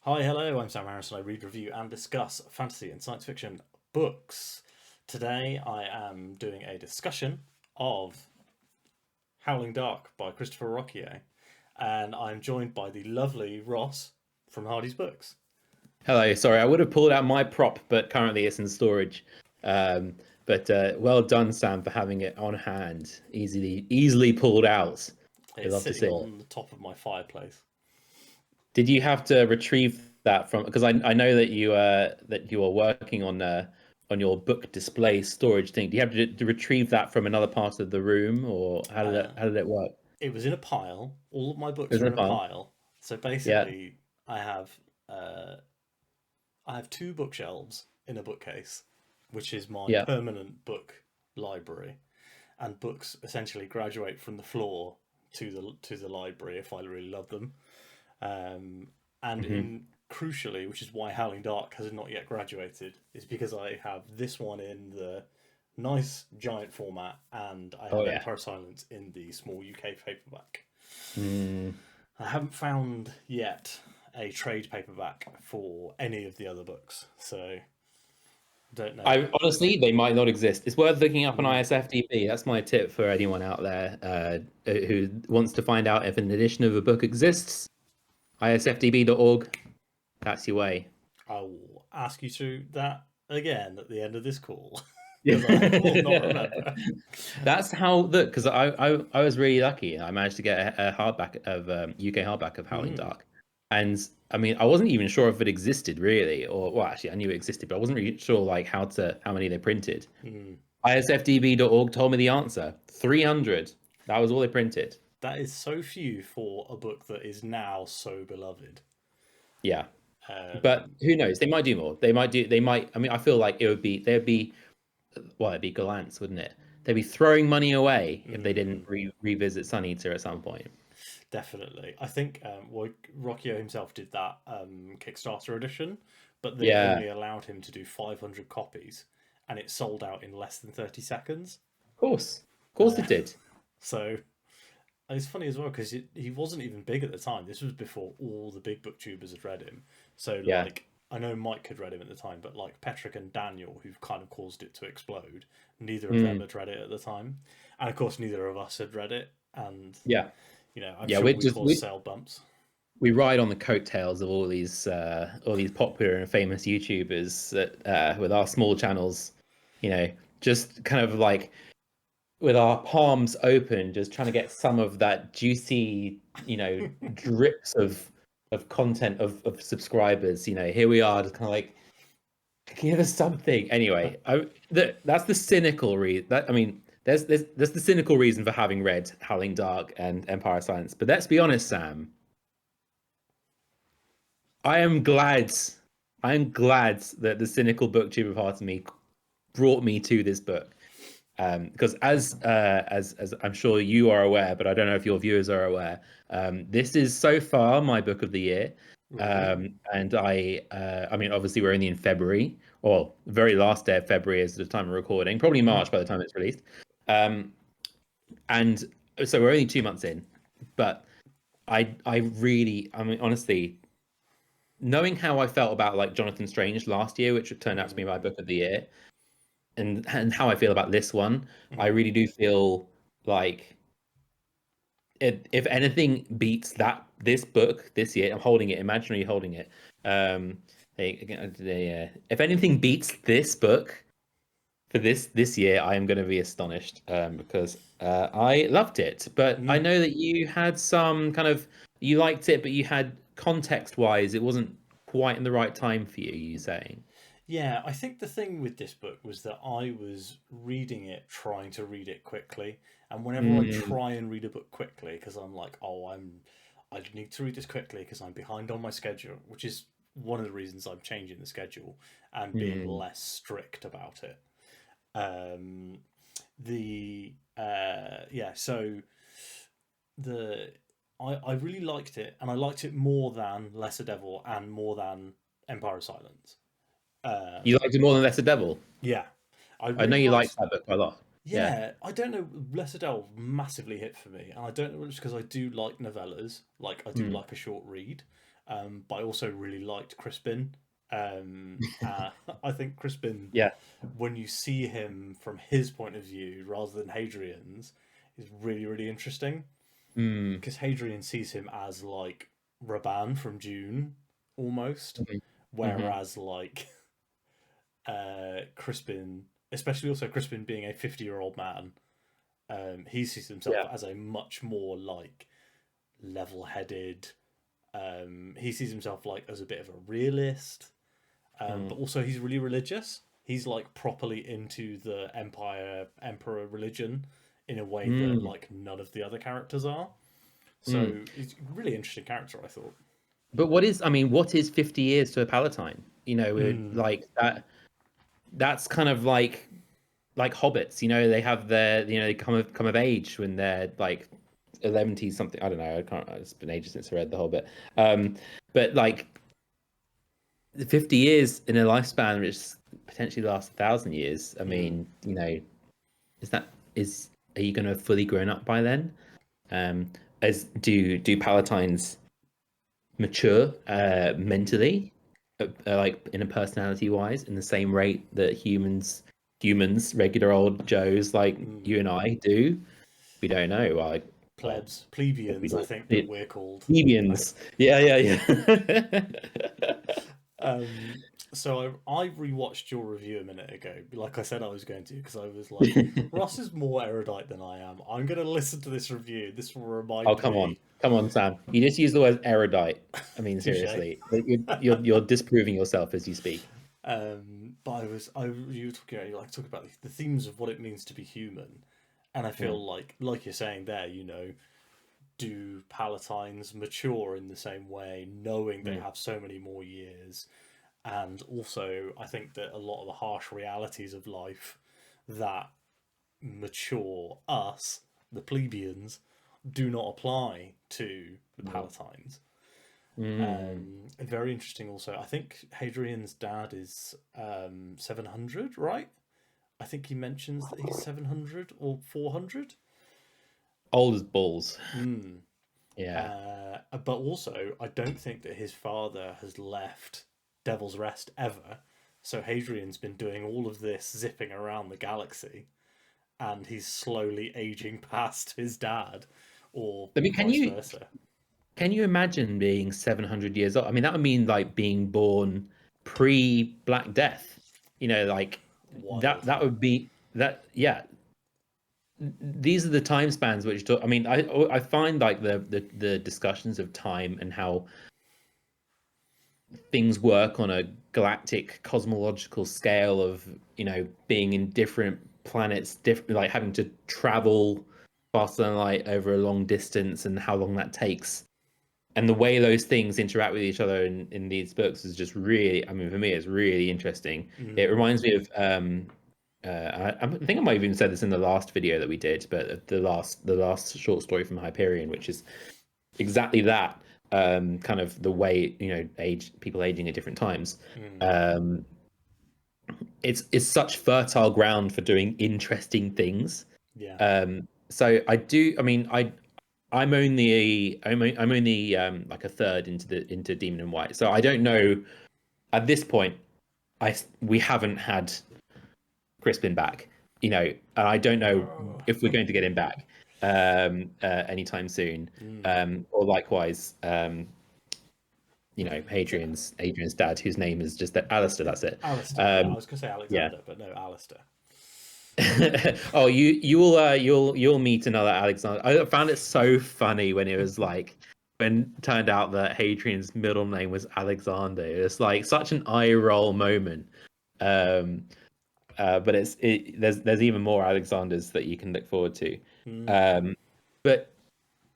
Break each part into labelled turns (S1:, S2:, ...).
S1: Hi, hello, I'm Sam Harrison. I read, review, and discuss fantasy and science fiction books. Today I am doing a discussion of Howling Dark by Christopher Ruocchio, and I'm joined by the lovely Ross from Hardy's Books.
S2: Hello, sorry, I would have pulled out my prop, but currently it's in storage. Um, but well done, Sam, for having it on hand, easily pulled out. I
S1: It's
S2: love to
S1: sitting
S2: see it.
S1: on the top of my fireplace.
S2: Did you have to retrieve that from? Because I know that you are working on your book display storage thing. Do you have to retrieve that from another part of the room, or
S1: Uh,
S2: how did it work?
S1: it was in a pile. All of my
S2: It
S1: books
S2: was
S1: are
S2: in a
S1: in a
S2: pile.
S1: pile. So
S2: Yeah,
S1: basically, I have uh, I have two bookshelves in a bookcase, which is my
S2: yeah.
S1: permanent book library, and books essentially graduate from the floor to the library if I really love them. Um, and
S2: Hmm.
S1: in crucially, which is why Howling Dark has not yet graduated, is because I have this one in the nice giant format, and I
S2: Oh
S1: have
S2: yeah.
S1: Empire Silence in the small UK paperback.
S2: Mm.
S1: I haven't found yet a trade paperback for any of the other books, so don't know.
S2: I honestly, they might not exist. It's worth looking up on
S1: Mm.
S2: ISFDB. That's my tip for anyone out there who wants to find out if an edition of a book exists. ISFDB.org. That's your way.
S1: I will ask you to that again at the end of this call because I will not remember.
S2: That's how look because I was really lucky. I managed to get a hardback of UK hardback of Howling
S1: Mm.
S2: Dark, and I mean I wasn't even sure if it existed really, or well actually I knew it existed, but I wasn't really sure like how many they printed.
S1: Mm.
S2: ISFDB.org told me the answer. 300. That was all they printed.
S1: That is so few for a book that is now so beloved.
S2: Yeah. But
S1: Um,
S2: who knows? They might do more. They might I mean I feel like they'd be well, it'd be glance, wouldn't it? They'd be throwing money away if they didn't
S1: mm,
S2: revisit Sun Eater at some point.
S1: definitely. I think well, Rockio himself did that Kickstarter edition, but they
S2: Yeah,
S1: only allowed him to do 500 copies, and it sold out in less than 30 seconds.
S2: of course. Of course
S1: Uh,
S2: it did.
S1: so it's funny as well because he wasn't even big at the time. This was before all the big booktubers had read him. So
S2: Yeah.
S1: like I know Mike had read him at the time, but like Patrick and Daniel, who've kind of caused it to explode, neither of them
S2: Mm,
S1: had read it at the time, and of course neither of us had read it. And
S2: yeah.
S1: I'm
S2: Yeah,
S1: sure
S2: we're
S1: we
S2: just
S1: caused sale bumps.
S2: we ride on the coattails of all these popular and famous YouTubers that with our small channels, you know, just kind of like with our palms open, just trying to get some of that juicy, drips of content of subscribers. Here we are, just kind of like give us something. Anyway, that's the cynical reason. That I mean, there's the cynical reason for having read Howling Dark and Empire Silence. But let's be honest, Sam. I am glad. I am glad that the cynical booktuber part of me brought me to this book. Because as I'm sure you are aware, but I don't know if your viewers are aware, this is so far my book of the year.
S1: Ooh.
S2: And I mean, obviously we're only in February, or very last day of February is the time of recording, probably
S1: Mm-hmm.
S2: March by the time it's released. Um, and so we're only 2 months in, but I really, I mean, honestly, knowing how I felt about like Jonathan Strange last year, which turned out to be my book of the year, and how I feel about this one, I
S1: Mm-hmm.
S2: really do feel like if anything beats this book this year, I'm holding it, imaginary holding it. Um, if anything beats this book for this year, I am going to be astonished because I loved it. But I
S1: Mm.
S2: know that you had some kind of you liked it, but you had context wise, it wasn't quite in the right time for you. You saying?
S1: Yeah, I think the thing with this book was that I was reading it, trying to read it quickly, and whenever I
S2: Mm,
S1: try and read a book quickly, because I'm like, oh, I need to read this quickly because I'm behind on my schedule, which is one of the reasons I'm changing the schedule and being
S2: mm.
S1: less strict about it. Um, the yeah, so the I really liked it, and I liked it more than Lesser Devil and more than Empire of Silence.
S2: You
S1: Um,
S2: liked it more than Lesser Devil.
S1: yeah, I
S2: I know
S1: really
S2: you liked
S1: liked.
S2: that book quite a lot. Yeah.
S1: Yeah, I don't know. Lesser Devil massively hit for me, and I don't know if it's because I do like novellas, like I do
S2: Mm,
S1: like a short read. But I also really liked Crispin. I think Crispin,
S2: Yeah.
S1: when you see him from his point of view rather than Hadrian's, is really, really interesting.
S2: Mm.
S1: Because Hadrian sees him as like Raban from Dune almost,
S2: Mm-hmm.
S1: whereas like Crispin, especially also Crispin being a 50-year-old man, he sees himself
S2: Yeah.
S1: as a much more like level-headed. He sees himself like as a bit of a realist,
S2: Mm.
S1: but also he's really religious. He's like properly into the emperor religion in a way that
S2: Mm.
S1: like none of the other characters are.
S2: Mm.
S1: So he's a really interesting character, I thought.
S2: But what is 50 years to a Palatine?
S1: Mm,
S2: Like that. That's kind of like hobbits. They have they come of age when they're like 11 something. I don't know. I can't. It's been ages since I read The Hobbit. Um, but like 50 years in a lifespan, which potentially lasts 1,000 years. I
S1: mm,
S2: mean, is that is are you going to have fully grown up by then? Um, as do Palatines mature mentally, like in a personality wise, in the same rate that regular old Joes like
S1: mm.
S2: you and I do? We don't know. Like, well,
S1: Plebs,
S2: if we
S1: plebeians, I
S2: do
S1: think that
S2: it,
S1: we're called.
S2: plebeians. Yeah, yeah, yeah.
S1: Um, so I rewatched your review a minute ago, like I said I was going to, because I was like, Ross is more erudite than I am. I'm going to listen to this review. This will
S2: Oh,
S1: remind
S2: come on,
S1: me.
S2: come on, Sam. You just use the word erudite. I mean,
S1: Touche.
S2: seriously, you're disproving yourself as you speak.
S1: But you were talking, you like talking about the themes of what it means to be human, and I
S2: Mm,
S1: feel like you're saying there, do Palatines mature in the same way, knowing they
S2: mm,
S1: have so many more years? And also, I think that a lot of the harsh realities of life that mature us, the plebeians, do not apply to the
S2: mm,
S1: Palatines.
S2: mm.
S1: Very interesting. Also, I think Hadrian's dad is 700, right? I think he mentions that he's 700 or 400.
S2: Old as balls.
S1: Hmm.
S2: Yeah.
S1: But also, I don't think that his father has left Devil's Rest ever. So Hadrian's been doing all of this zipping around the galaxy, and he's slowly aging past his dad, or
S2: I mean,
S1: vice versa.
S2: can you imagine being 700 years old? I mean, that would mean like being born pre Black Death. Like that
S1: Wild.
S2: that would be that. Yeah, these are the time spans which I mean, I find like the discussions of time and how things work on a galactic cosmological scale of being in different planets, different, like having to travel faster than light over a long distance and how long that takes, and the way those things interact with each other in these books is just really, I mean, for me it's really interesting. It
S1: Mm,
S2: reminds me of I think I might have even said this in the last video that we did, but the last short story from Hyperion, which is exactly that, kind of the way people aging at different times.
S1: mm,
S2: um it's such fertile ground for doing interesting things.
S1: yeah.
S2: So I mean, I'm only like a third into Demon in White, so I don't know at this point. We haven't had Crispin back, and I don't know
S1: Oh.
S2: if we're going to get him back anytime soon.
S1: Mm.
S2: Or likewise,
S1: So,
S2: Adrian's dad, whose name is just Alistair. That's it.
S1: Alistair, yeah, I
S2: Um,
S1: was gonna say
S2: yeah.
S1: Alexander, but no, Alistair.
S2: Oh, you'll meet another Alexander. I found it so funny when it was like when it turned out that Hadrian's middle name was Alexander. It's like such an eye roll moment. Um, but there's even more Alexanders that you can look forward to.
S1: Mm,
S2: Um, but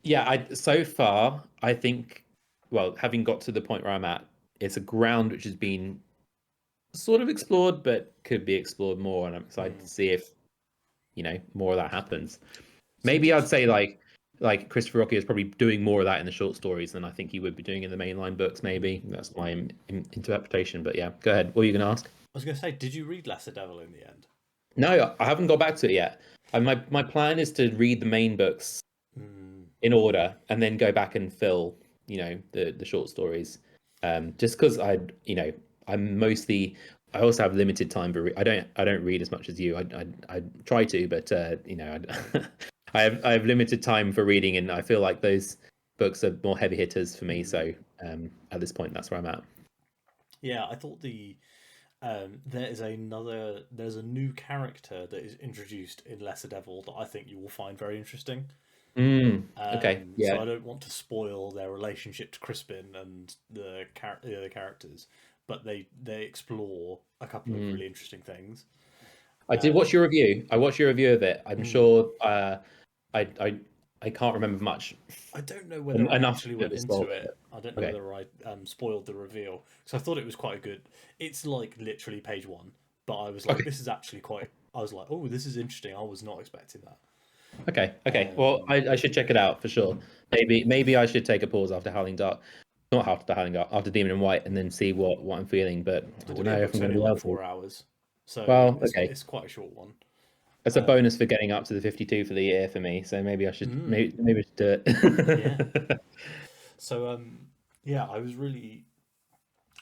S2: yeah, so far I think, well, having got to the point where I'm at, it's a ground which has been sort of explored, but could be explored more, and I'm excited to
S1: mm.
S2: see if more of that happens.
S1: So
S2: Maybe
S1: did
S2: I'd say like Christopher Ruocchio is probably doing more of that in the short stories than I think he would be doing in the mainline books. Maybe that's my interpretation. But yeah, go ahead. What are you going to ask?
S1: I was gonna say, did you read Lesser Devil in the end?
S2: No, I haven't got back to it yet. My plan is to read the main books
S1: Mm,
S2: in order and then go back and fill. the short stories, just because I also have limited time for I don't read as much as you. I try to, but I have limited time for reading, and I feel like those books are more heavy hitters for me. So at this point, that's where I'm at.
S1: Yeah, I thought there's a new character that is introduced in Lesser Devil that I think you will find very interesting.
S2: Okay,
S1: So
S2: yeah.
S1: I don't want to spoil their relationship to Crispin and the other characters, but they explore a couple of
S2: Mm.
S1: really interesting things.
S2: I did watch
S1: Um,
S2: your review. I watched your review of it. I'm
S1: mm,
S2: sure. I I I can't remember much
S1: I don't know whether I
S2: enough
S1: actually
S2: that
S1: went
S2: was
S1: into
S2: spoiled.
S1: it. I don't know
S2: Okay.
S1: whether I spoiled the reveal because I thought it was quite a good. It's like literally page one, but I was like,
S2: Okay.
S1: this is actually quite. I was like, oh, this is interesting. I was not expecting that.
S2: Okay. Okay. Well,
S1: Um,
S2: I should check it out for sure. Maybe I should take a pause after Howling Dark, not after Howling Dark, after Demon in White, and then see what I'm feeling. But I
S1: the
S2: don't know if
S1: audiobook's
S2: I'm going
S1: only
S2: to be
S1: like
S2: able to.
S1: 4 hours, so
S2: Well,
S1: it's
S2: okay.
S1: it's quite a short one.
S2: That's a bonus for getting up to the 52 for the year for me. So maybe I should
S1: Mm,
S2: maybe I should do
S1: yeah.
S2: it.
S1: So yeah, I was really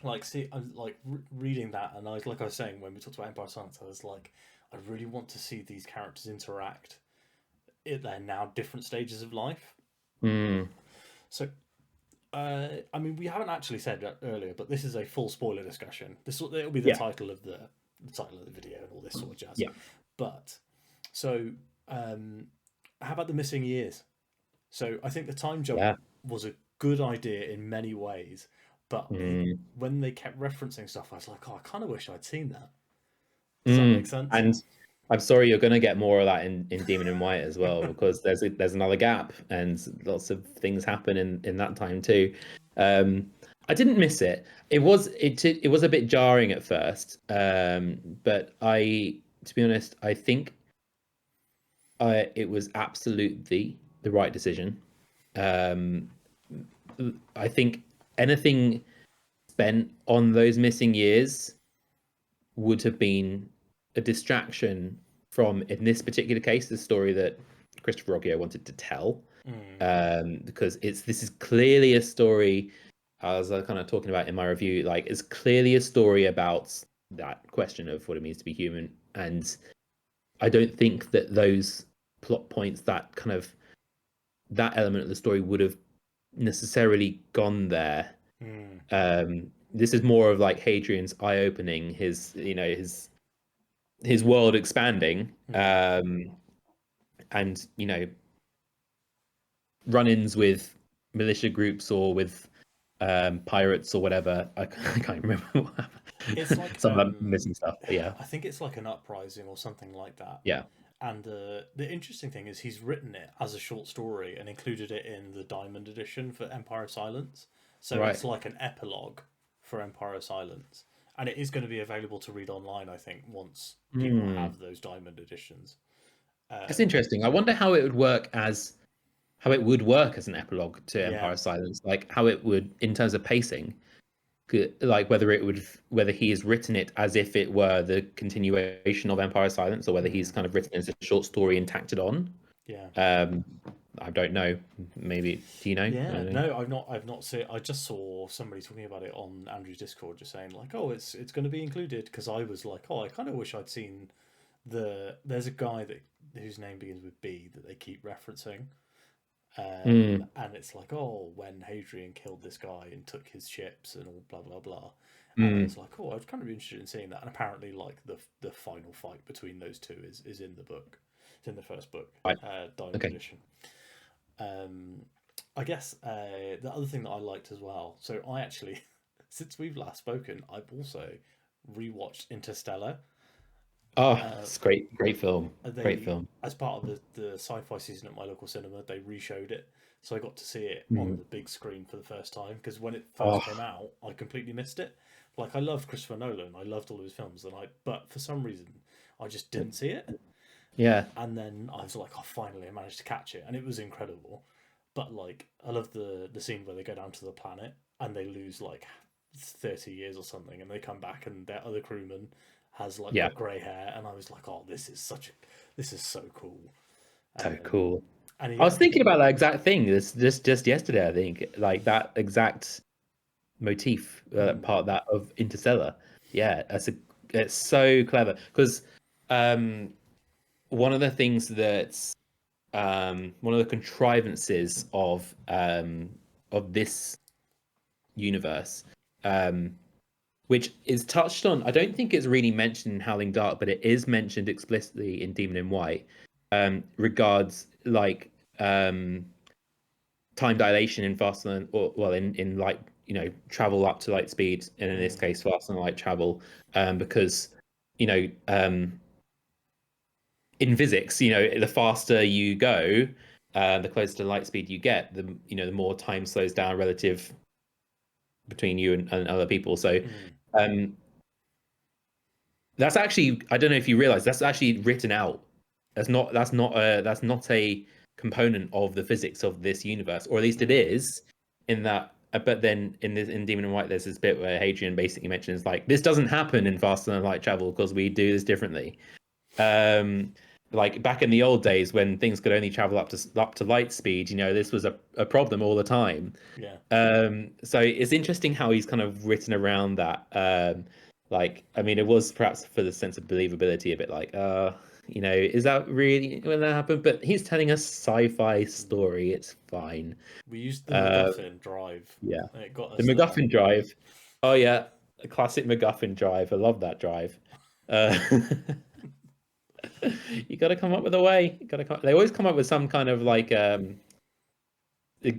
S1: like I was like reading that, and like I was saying when we talked about Empire of Silence, I was like, I really want to see these characters interact at their now different stages of life.
S2: Mm,
S1: So I mean, we haven't actually said that earlier, but this is a full spoiler discussion. It'll be the
S2: yeah.
S1: title of the title of the video and all this sort of jazz.
S2: Yeah.
S1: But so, um, how about the missing years? So I think the time jump
S2: Yeah.
S1: was a good idea in many ways, but
S2: Mm.
S1: when they kept referencing stuff, I was like, oh, I kind of wish I'd seen that. Does that make
S2: Mm.
S1: sense?
S2: And I'm sorry, you're going to get more of that in Demon in White as well, because there's another gap and lots of things happen in that time too. Um, I didn't miss it. It was a bit jarring at first, but to be honest, I think it was absolutely the right decision. Um, I think anything spent on those missing years would have been a distraction from, in this particular case, the story that Christopher Ruocchio wanted to tell.
S1: Mm,
S2: Because this is clearly a story, as I was kind of talking about in my review, like it's clearly a story about that question of what it means to be human. And I don't think that those plot points, that element of the story would have necessarily gone there.
S1: mm,
S2: This is more of like Hadrian's eye opening, his world expanding,
S1: mm.
S2: and run-ins with militia groups or with pirates or whatever. I can't remember what happened.
S1: It's like
S2: Some of them missing stuff, but yeah.
S1: I think it's like an uprising or something like that.
S2: Yeah.
S1: And the interesting thing is he's written it as a short story and included it in the Diamond edition for Empire of Silence. So
S2: Right.
S1: it's like an epilogue for Empire of Silence. And it is going to be available to read online, I think, once people have those Diamond editions.
S2: That's
S1: Um,
S2: interesting. I wonder how it would work as an epilogue to
S1: yeah.
S2: Empire of Silence, like how it would in terms of pacing, like whether he has written it as if it were the continuation of Empire of Silence, or whether he's
S1: Mm,
S2: kind of written it as a short story and tacked it on.
S1: yeah.
S2: Um, I don't know. Maybe do you know? I
S1: Yeah,
S2: don't know.
S1: no, I've not seen. I just saw somebody talking about it on Andrew's Discord, just saying like, "Oh, it's going to be included." Because I was like, "Oh, I kind of wish I'd seen There's a guy whose name begins with B that they keep referencing,
S2: Mm,
S1: and it's like, oh, when Hadrian killed this guy and took his ships and all blah blah blah, and I
S2: mm,
S1: was like, oh, I'd kind of be interested in seeing that. And apparently, like the final fight between those two is in the book. It's in the first book,
S2: right.
S1: Diamond
S2: Okay.
S1: Edition. I guess the other thing that I liked as well. So I actually, since we've last spoken, I've also rewatched Interstellar.
S2: Oh,
S1: Uh,
S2: it's great. Great film. Great
S1: they
S2: film.
S1: As part of the sci-fi season at my local cinema, they re-showed it, so I got to see it on
S2: Mm.
S1: the big screen for the first time. Because when it first
S2: Oh,
S1: came out, I completely missed it. Like I loved Christopher Nolan, I loved all of his films, but for some reason I just didn't see it.
S2: yeah.
S1: And then I was like, oh, finally I managed to catch it, and it was incredible. But like, I love the scene where they go down to the planet and they lose like 30 years or something, and they come back and their other crewman has like
S2: Yeah.
S1: got grey hair, and I was like, oh, this is so cool.
S2: So
S1: Um,
S2: cool.
S1: And
S2: I was thinking about that exact thing just yesterday. I think like that exact motif, part of that of Interstellar. Yeah, it's so clever because um, one of the things that's one of the contrivances of this universe, um, which is touched on. I don't think it's really mentioned in Howling Dark, but it is mentioned explicitly in Demon in White. Regards like time dilation in faster than, or well, in like travel up to light speed, and in this case, faster than light travel, because you know in physics, the faster you go, the closer to light speed you get, the more time slows down relative between you and other people. So um, that's actually, I don't know if you realize, that's actually written out. That's not a component of the physics of this universe, or at least it is in that. But then in Demon and White, there's this bit where Hadrian basically mentions like this doesn't happen in faster than light travel because we do this differently. Um, like back in the old days when things could only travel up to light speed, this was a problem all the time.
S1: Yeah.
S2: So it's interesting how he's kind of written around that. Like, I mean, it was perhaps for the sense of believability, a bit like, is that really when that happened? But he's telling a sci-fi story. It's fine.
S1: We used the
S2: Uh,
S1: MacGuffin drive,
S2: yeah,
S1: and it got
S2: the
S1: us there.
S2: MacGuffin drive. Oh yeah, a classic MacGuffin drive. I love that drive. Uh, you got to come up with a way. You got to come. They always come up with some kind of like it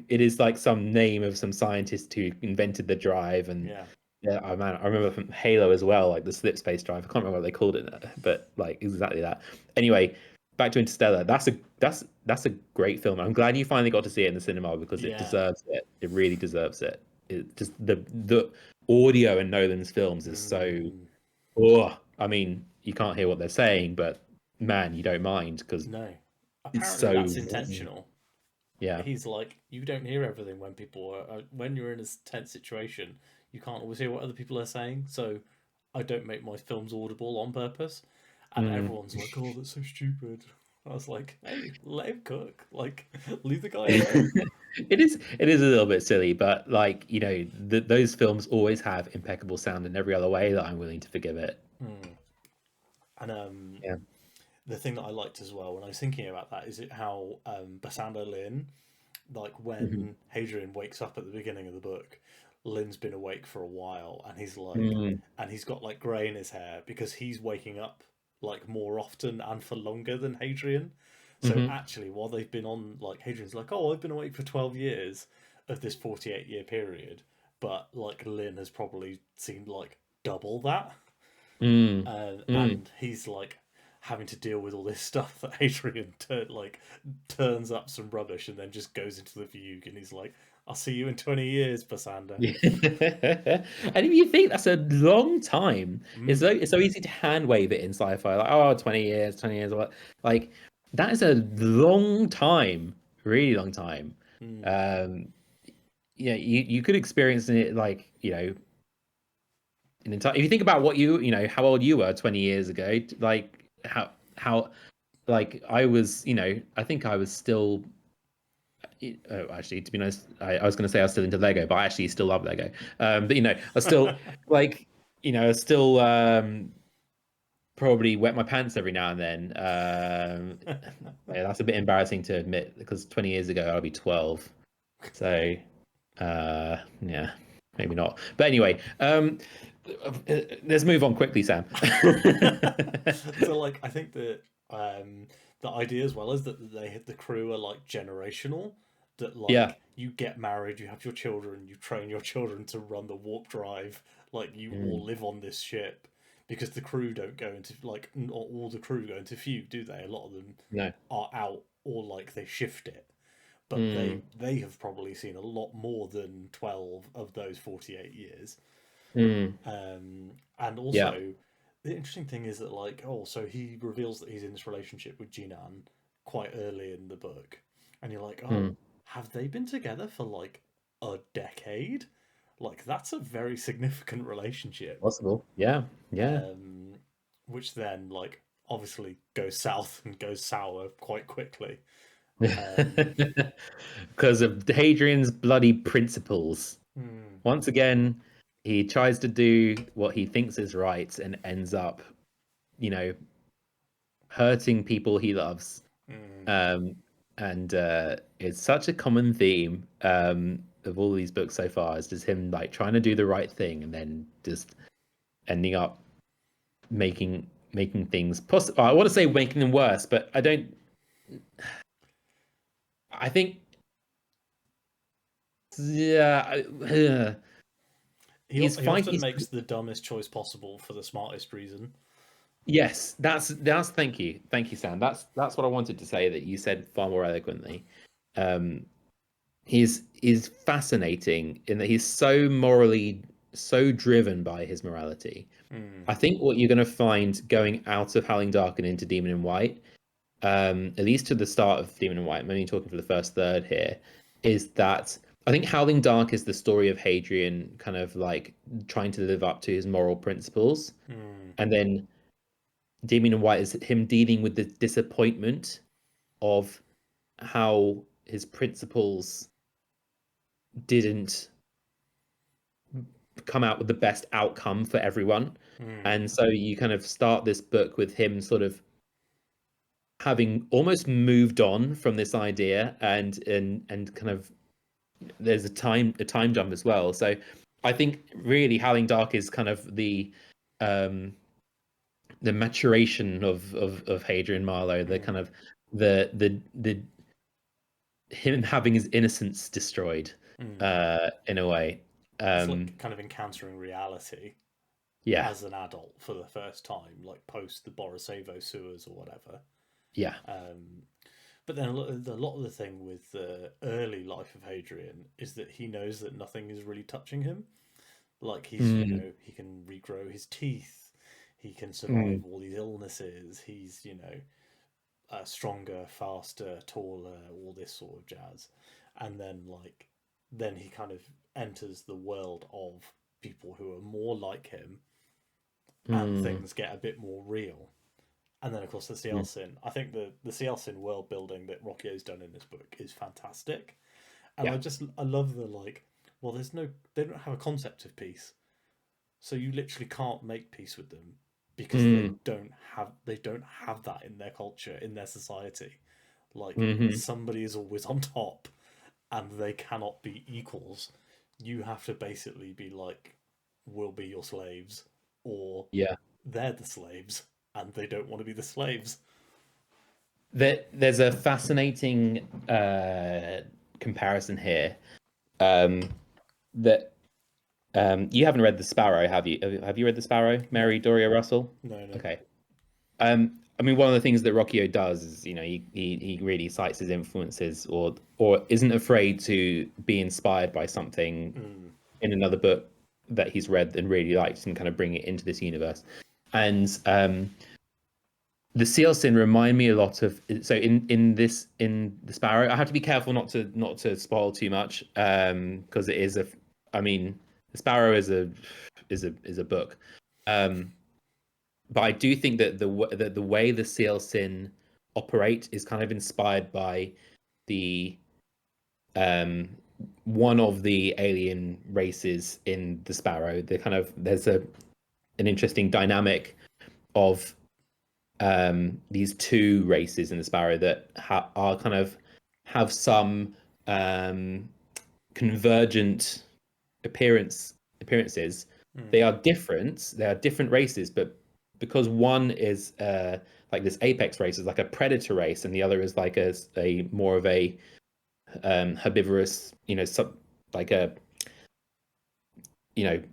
S2: is like some name of some scientist who invented the drive. And
S1: Yeah.
S2: yeah, oh man, I remember from Halo as well, like the slip space drive. I can't remember what they called it, but like exactly that. Anyway, back to Interstellar. That's a great film. I'm glad you finally got to see it in the cinema because it
S1: Yeah.
S2: deserves it. It really deserves it. It just the audio in Nolan's films is so. Oh, I mean, you can't hear what they're saying, but man, you don't mind because
S1: No.
S2: it's
S1: Apparently
S2: so.
S1: that's intentional.
S2: Yeah.
S1: He's like, you don't hear everything when people when you're in a tense situation, you can't always hear what other people are saying. So I don't make my films audible on purpose. And
S2: Mm.
S1: everyone's like, oh, that's so stupid. I was like, hey, let him cook. Like, leave the guy alone.
S2: It is a little bit silly, but like those films always have impeccable sound in every other way that I'm willing to forgive it.
S1: And
S2: Yeah.
S1: the thing that I liked as well when I was thinking about that is it how Basando Lin, like
S2: Mhm.
S1: when Hadrian wakes up at the beginning of the book, Lin's been awake for a while, and he's like,
S2: Mm.
S1: and he's got like grey in his hair because he's waking up like more often and for longer than Hadrian. So
S2: Mhm.
S1: actually, while they've been on, like Hadrian's like, oh, I've been awake for 12 years of this 48-year period, but like Lin has probably seen like double that,
S2: Mm. Mm.
S1: and he's like having to deal with all this stuff that Adrian turns up some rubbish and then just goes into the fugue, and he's like, "I'll see you in 20 years, Basander."
S2: Yeah. And if you think that's a long time, it's so easy to hand wave it in sci-fi, like, oh, 20 years, 20 years, what? Like, that is a long time, really long time. Um, you could experience it like, an entire, if you think about how old you were 20 years ago, like how like I was, I think I was still. Oh, actually, to be honest, I was going to say I was still into Lego, but I actually still love Lego. But I was still like, I was still probably wet my pants every now and then. Yeah, that's a bit embarrassing to admit because 20 years ago I'll be 12. So, yeah, maybe not. But anyway, let's move on quickly, Sam.
S1: So like I think that the idea as well is that the crew are like generational, that
S2: Yeah.
S1: like you get married, you have your children, you train your children to run the warp drive, like you all
S2: Mm,
S1: live on this ship, because the crew don't go into, like, not all the crew go into fugue, do they? A lot of them
S2: no.
S1: are out, or like they shift it, but they
S2: Mm,
S1: they have probably seen a lot more than 12 of those 48 years.
S2: mm,
S1: And
S2: yeah.
S1: also, the interesting thing is that, like, oh, so he reveals that he's in this relationship with Jinan quite early in the book, and you're like, oh,
S2: Mm,
S1: have they been together for like a decade? Like, that's a very significant relationship.
S2: possible. Yeah. Yeah.
S1: Um, which then, like, obviously goes south and goes sour quite quickly.
S2: Because of Hadrian's bloody principles.
S1: Mm,
S2: Once again, he tries to do what he thinks is right and ends up, you know, hurting people he loves.
S1: mm.
S2: Um, and it's such a common theme of all these books so far is just him like trying to do the right thing and then just ending up making things possible. I want to say making them worse, but I don't. I think yeah, he's
S1: He
S2: fine.
S1: often makes the dumbest choice possible for the smartest reason.
S2: Yes, that's thank you, Sam. That's what I wanted to say that you said far more eloquently. Um, he's fascinating in that he's so morally so driven by his morality.
S1: Mm,
S2: I think what you're going to find going out of Howling Dark and into Demon in White, at least to the start of Demon in White, I'm only talking for the first third here, is that I think Howling Dark is the story of Hadrian kind of like trying to live up to his moral principles,
S1: mm,
S2: and then Damien and White is him dealing with the disappointment of how his principles didn't come out with the best outcome for everyone.
S1: mm,
S2: And so you kind of start this book with him sort of having almost moved on from this idea and kind of there's a time jump as well. So I think really Howling Dark is kind of um the maturation of Hadrian Marlowe, the kind
S1: mm.
S2: of the him having his innocence destroyed,
S1: Mm.
S2: in a way.
S1: It's
S2: Um,
S1: like kind of encountering reality
S2: yeah,
S1: as an adult for the first time, like post the Borisovo sewers or whatever.
S2: yeah,
S1: Um, but then a lot of the thing with the early life of Hadrian is that he knows that nothing is really touching him. Like
S2: mm,
S1: he can regrow his teeth, he can
S2: mm,
S1: survive all these illnesses. He's, stronger, faster, taller, all this sort of jazz. And then he kind of enters the world of people who are more like him, and
S2: mm,
S1: things get a bit more real. And then, of course, the
S2: mm,
S1: CL Sin. I think the CL Sin world building that Rockio's done in this book is fantastic, and
S2: yeah,
S1: I love the like. Well, they don't have a concept of peace, so you literally can't make peace with them because
S2: mm,
S1: they don't have that in their culture, in their society. Like
S2: hmm,
S1: somebody is always on top, and they cannot be equals. You have to basically be like, we'll be your slaves, or
S2: yeah.
S1: they're the slaves, and they don't want to be the slaves.
S2: There's a fascinating comparison here. Um, that you haven't read The Sparrow, have you? Have you read The Sparrow,
S1: No,
S2: Mary Doria Russell?
S1: no, no.
S2: Okay. I mean, one of the things that Rockio does is, he really cites his influences, or isn't afraid to be inspired by something
S1: Mm,
S2: in another book that he's read and really liked, and kind of bring it into this universe. And the seal sin remind me a lot of so in the Sparrow. I have to be careful not to spoil too much, because it is a, I mean, the Sparrow is a book. Um, but I do think that the way the seal sin operate is kind of inspired by the um one of the alien races in the Sparrow. The kind of there's an interesting dynamic of these two races in the Sparrow that are kind of have some um convergent appearances. They
S1: mm.
S2: are different. They are different races, but because one is like this apex race is like a predator race, and the other is like a more of a herbivorous, like a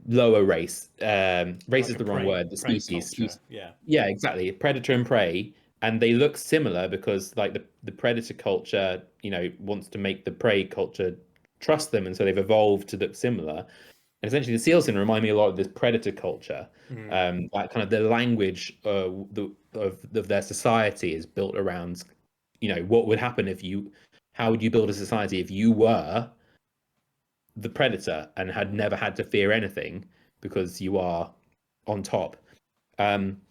S2: lower race. Race
S1: Like
S2: is
S1: a
S2: the wrong word. The
S1: prey
S2: species.
S1: culture. Yeah.
S2: Yeah, exactly. Predator and prey, and they look similar because like the predator culture, wants to make the prey culture trust them, and so they've evolved to look similar. And essentially, the seals remind me a lot of this predator culture.
S1: Mm,
S2: Like kind of the language of their society is built around, what would happen if you, how would you build a society if you were the predator and had
S1: mm,
S2: never had to fear anything because you are on top. Um,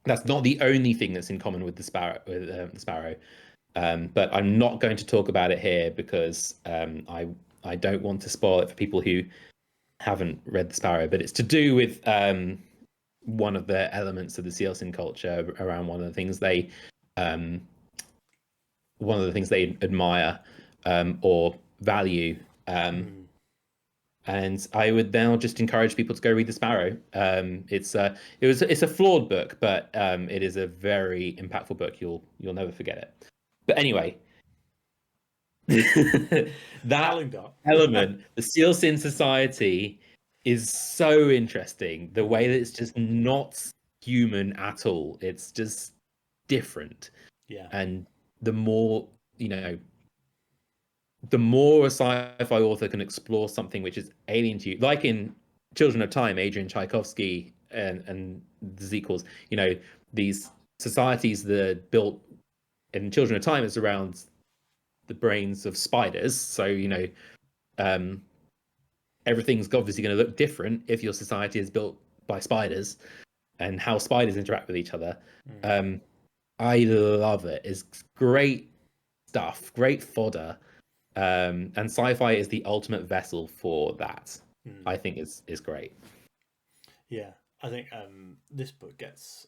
S2: that's not the only thing that's in common with the sparrow. But I'm not going to talk about it here because I don't want to spoil it for people who haven't read The Sparrow. But it's to do with one of the elements of the Sealsin culture around um, one of the things they admire or value.
S1: Mm.
S2: And I would now just encourage people to go read The Sparrow. It's a flawed book, but it is a very impactful book. You'll never forget it. But anyway, that
S1: Howling Dark.
S2: element, the Seal Sin Society, is so interesting. The way that it's just not human at all. It's just different.
S1: Yeah.
S2: And the more, you know, the more a sci-fi author can explore something which is alien to you, like in Children of Time, Adrian Tchaikovsky and the sequels, these societies that are built in Children of Time is around the brains of spiders. So, um, everything's obviously going to look different if your society is built by spiders and how spiders interact with each other. I love it. It's great stuff, great fodder. And sci-fi is the ultimate vessel for that. I think is great.
S1: Yeah, I think this book gets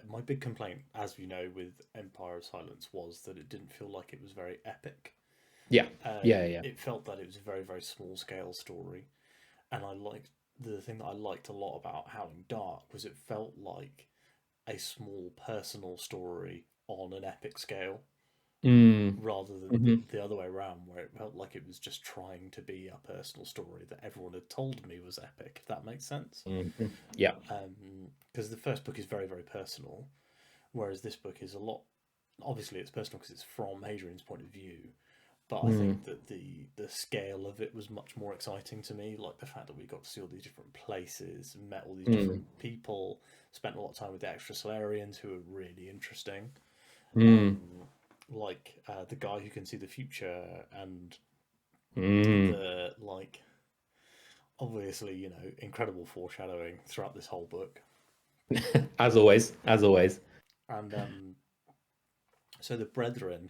S1: my big complaint, as you know, with Empire of Silence was that it didn't feel like it was very epic.
S2: Yeah, yeah.
S1: It felt that it was a very, very small scale story, and I liked the thing that I liked a lot about Howling Dark was it felt like a small personal story on an epic scale rather than the other way around, where it felt like it was just trying to be a personal story that everyone had told me was epic, if that makes sense.
S2: Yeah.
S1: Because the first book is very, very personal, whereas this book is a lot. Obviously, it's personal because it's from Hadrian's point of view, but I think that the scale of it was much more exciting to me. Like the fact that we got to see all these different places, met all these different people, spent a lot of time with the extrasolarians who are really interesting. Like the guy who can see the future and the like obviously incredible foreshadowing throughout this whole book.
S2: As always.
S1: And so the Brethren,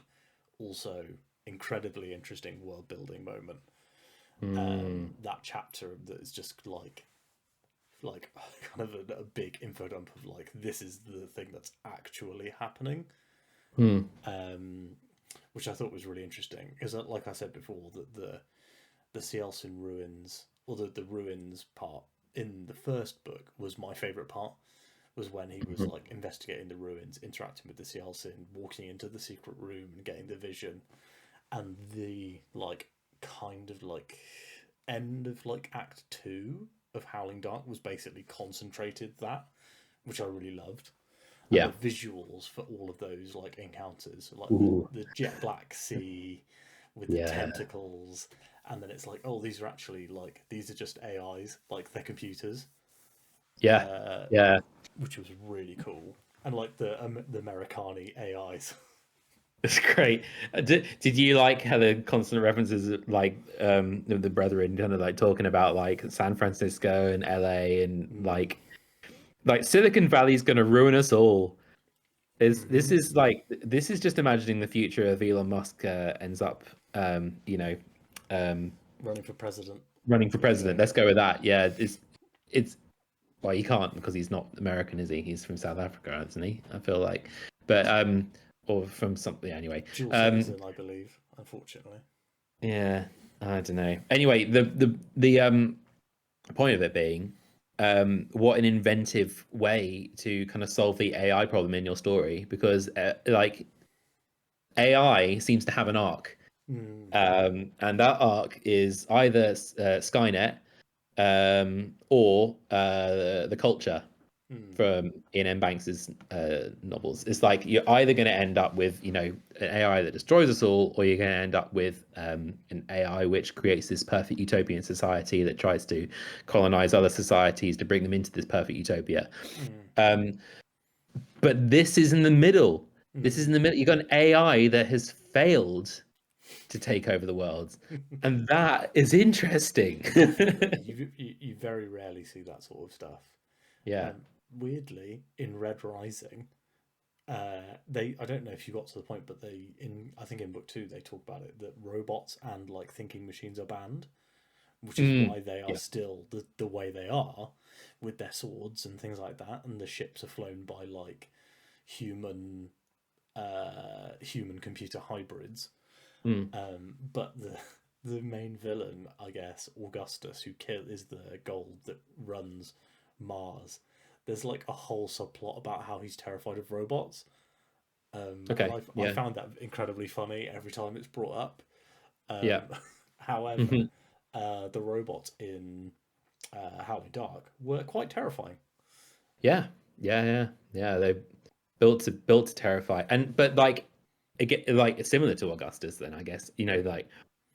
S1: also incredibly interesting world building moment. That chapter that is just like kind of a big info dump of like this is the thing that's actually happening. Which I thought was really interesting because, like I said before, that the Sealsin ruins, or the ruins part in the first book was my favorite part. Was when he was like investigating the ruins, interacting with the Sealsin, walking into the secret room and getting the vision, and the like kind of like end of like Act 2 of Howling Dark was basically concentrated that, which I really loved. And
S2: Yeah.
S1: the visuals for all of those like encounters, like the jet black sea with the tentacles, and then it's like, oh, these are actually like these are just AIs, like they're computers.
S2: Yeah.
S1: Which was really cool, and like the Americani AIs.
S2: It's great. Did you like how the constant references like the Brethren kind of like talking about like San Francisco and LA and like Silicon Valley's gonna ruin us all. This is just imagining the future of Elon Musk ends up
S1: Running for president.
S2: running for president. Let's go with that. Yeah, it's well, he can't because he's not American, is he? He's from South Africa, isn't he? I feel like, but or from something anyway.
S1: Dual citizen, I believe. Unfortunately.
S2: Yeah, I don't know. Anyway, the point of it being, what an inventive way to kind of solve the AI problem in your story, because like AI seems to have an arc, and that arc is either Skynet, or the culture from Ian M. Banks's novels. It's like you're either going to end up with an AI that destroys us all, or you're going to end up with an AI which creates this perfect utopian society that tries to colonize other societies to bring them into this perfect utopia. But this is in the middle. This is in the middle. You've got an AI that has failed to take over the world, and that is interesting.
S1: you very rarely see that sort of stuff.
S2: Yeah.
S1: Weirdly, in Red Rising, I don't know if you got to the point, but I think in book 2 they talk about it, that robots and like thinking machines are banned, which is
S2: Mm,
S1: why they are
S2: yeah.
S1: still the way they are, with their swords and things like that, and the ships are flown by like human human computer hybrids.
S2: Mm,
S1: But the main villain, I guess, Augustus, is the gold that runs Mars. There's like a whole subplot about how he's terrified of robots, and
S2: okay.
S1: I
S2: Yeah.
S1: found that incredibly funny every time it's brought up.
S2: Yeah.
S1: However,
S2: Hmm.
S1: the robots in Howling Dark were quite terrifying.
S2: Yeah. Yeah. Yeah. Yeah. They built to terrify, and but like again, like similar to Augustus, then I guess like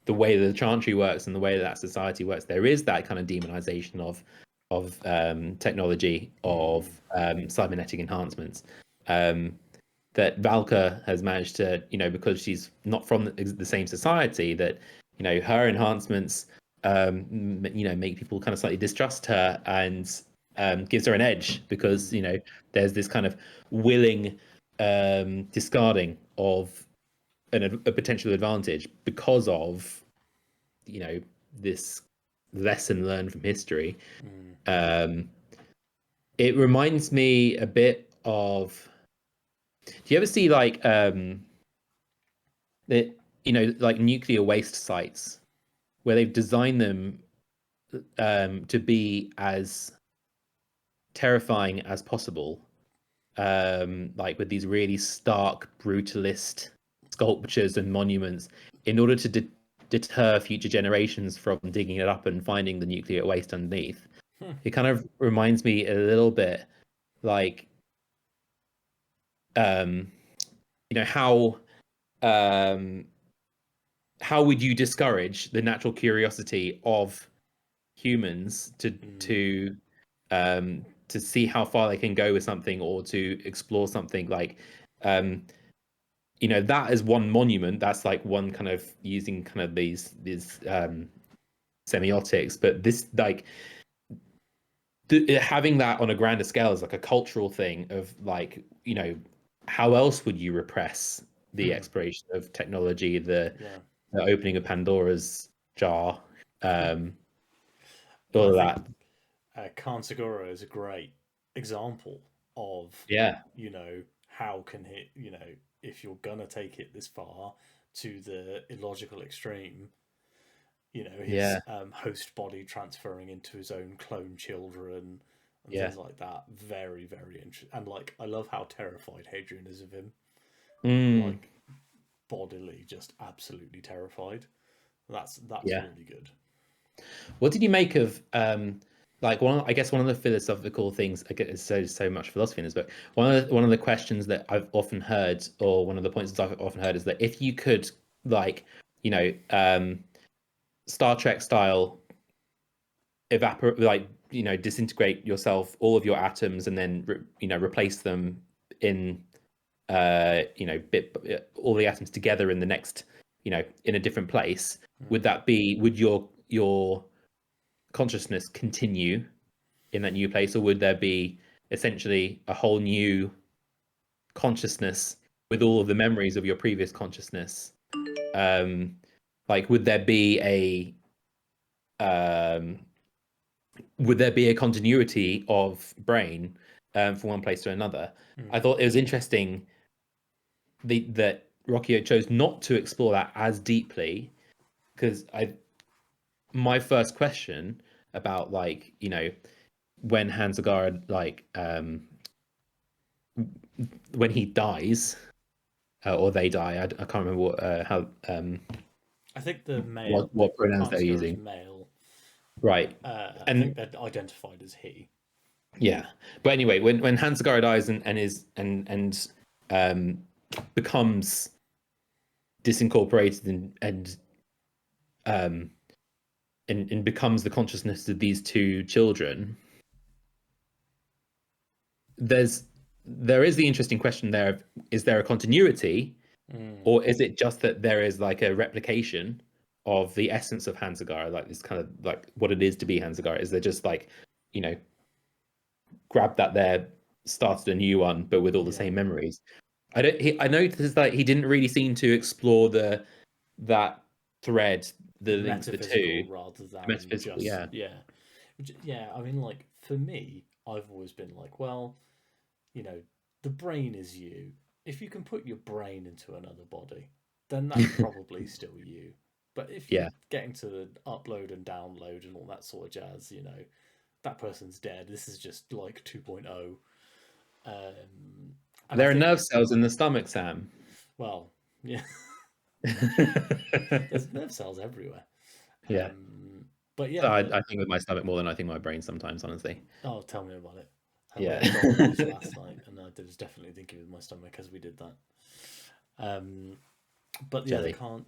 S2: the way the Chantry works and the way that society works, there is that kind of demonization of technology, of
S1: Mm,
S2: cybernetic enhancements. Um, that Valka has managed to, because she's not from the same society, that her enhancements, make people kind of slightly distrust her, and gives her an edge because
S1: mm,
S2: there's this kind of willing discarding of a potential advantage because of this lesson learned from history.
S1: mm,
S2: Um, it reminds me a bit of. Do you ever see like like nuclear waste sites where they've designed them to be as terrifying as possible, like with these really stark, brutalist sculptures and monuments, in order to deter future generations from digging it up and finding the nuclear waste underneath.
S1: hmm,
S2: It kind of reminds me a little bit like, um, how um, would you discourage the natural curiosity of humans
S1: mm,
S2: to see how far they can go with something or to explore something like um that is one monument, that's like one kind of using kind of these semiotics, but this like having that on a grander scale is like a cultural thing of like how else would you repress the
S1: hmm,
S2: exploration of technology,
S1: yeah.
S2: the opening of Pandora's jar, um
S1: And
S2: all
S1: I
S2: of
S1: think
S2: that.
S1: Khan Segura is a great example of,
S2: Yeah.
S1: how can it, if you're gonna take it this far to the illogical extreme, his
S2: Yeah.
S1: host body transferring into his own clone children and
S2: Yeah.
S1: things like that. Very, very interesting. And like, I love how terrified Hadrian is of him.
S2: Mm,
S1: Like, bodily, just absolutely terrified. That's
S2: yeah.
S1: really good.
S2: What did you make of like I guess one of the philosophical things, I get so much philosophy in this book. One of the questions that I've often heard, or one of the points that I've often heard, is that if you could like, Star Trek style evaporate, like disintegrate yourself, all of your atoms, and then replace them in all the atoms together in the next, in a different place,
S1: Mm.
S2: would your consciousness continue in that new place, or would there be essentially a whole new consciousness with all of the memories of your previous consciousness? Um, like, um, would there be a continuity of brain from one place to another? I
S1: Mm.
S2: thought it was interesting that Rockio chose not to explore that as deeply, because I my first question about like when Hans Agara like when he dies, or they die. I can't remember how
S1: I think the male,
S2: what
S1: the
S2: pronouns
S1: Khan
S2: they're
S1: Segura is
S2: using.
S1: male.
S2: Right.
S1: I think
S2: And
S1: they're identified as he.
S2: yeah, but anyway, when Hans Agara dies and is um becomes disincorporated um and becomes the consciousness of these two children, there is the interesting question there of, is there a continuity,
S1: Mm.
S2: or is it just that there is like a replication of the essence of Hansagara, like this kind of like what it is to be Hansagara? Is there just like, you know, grab that there started a new one, but with all the
S1: Yeah.
S2: same memories. I noticed that he didn't really seem to explore that thread, the link of the
S1: Metaphysical
S2: two.
S1: rather
S2: The
S1: than
S2: metaphysical,
S1: just
S2: yeah.
S1: yeah. I mean, like for me, I've always been like, well, you know, the brain is you. If you can put your brain into another body, then that's probably still you. But if you're
S2: Yeah.
S1: getting to the upload and download and all that sort of jazz, that person's dead. This is just like 2.0. And I
S2: There are
S1: think,
S2: nerve cells in the stomach, Sam.
S1: well, yeah, there's nerve cells everywhere.
S2: Yeah.
S1: But
S2: So
S1: yeah,
S2: I think with my stomach more than I think my brain sometimes, honestly.
S1: oh, tell me about it. We
S2: Yeah.
S1: had dog abuse last night, and I was definitely thinking with my stomach as we did that. But yeah, the
S2: Jelly.
S1: Khan,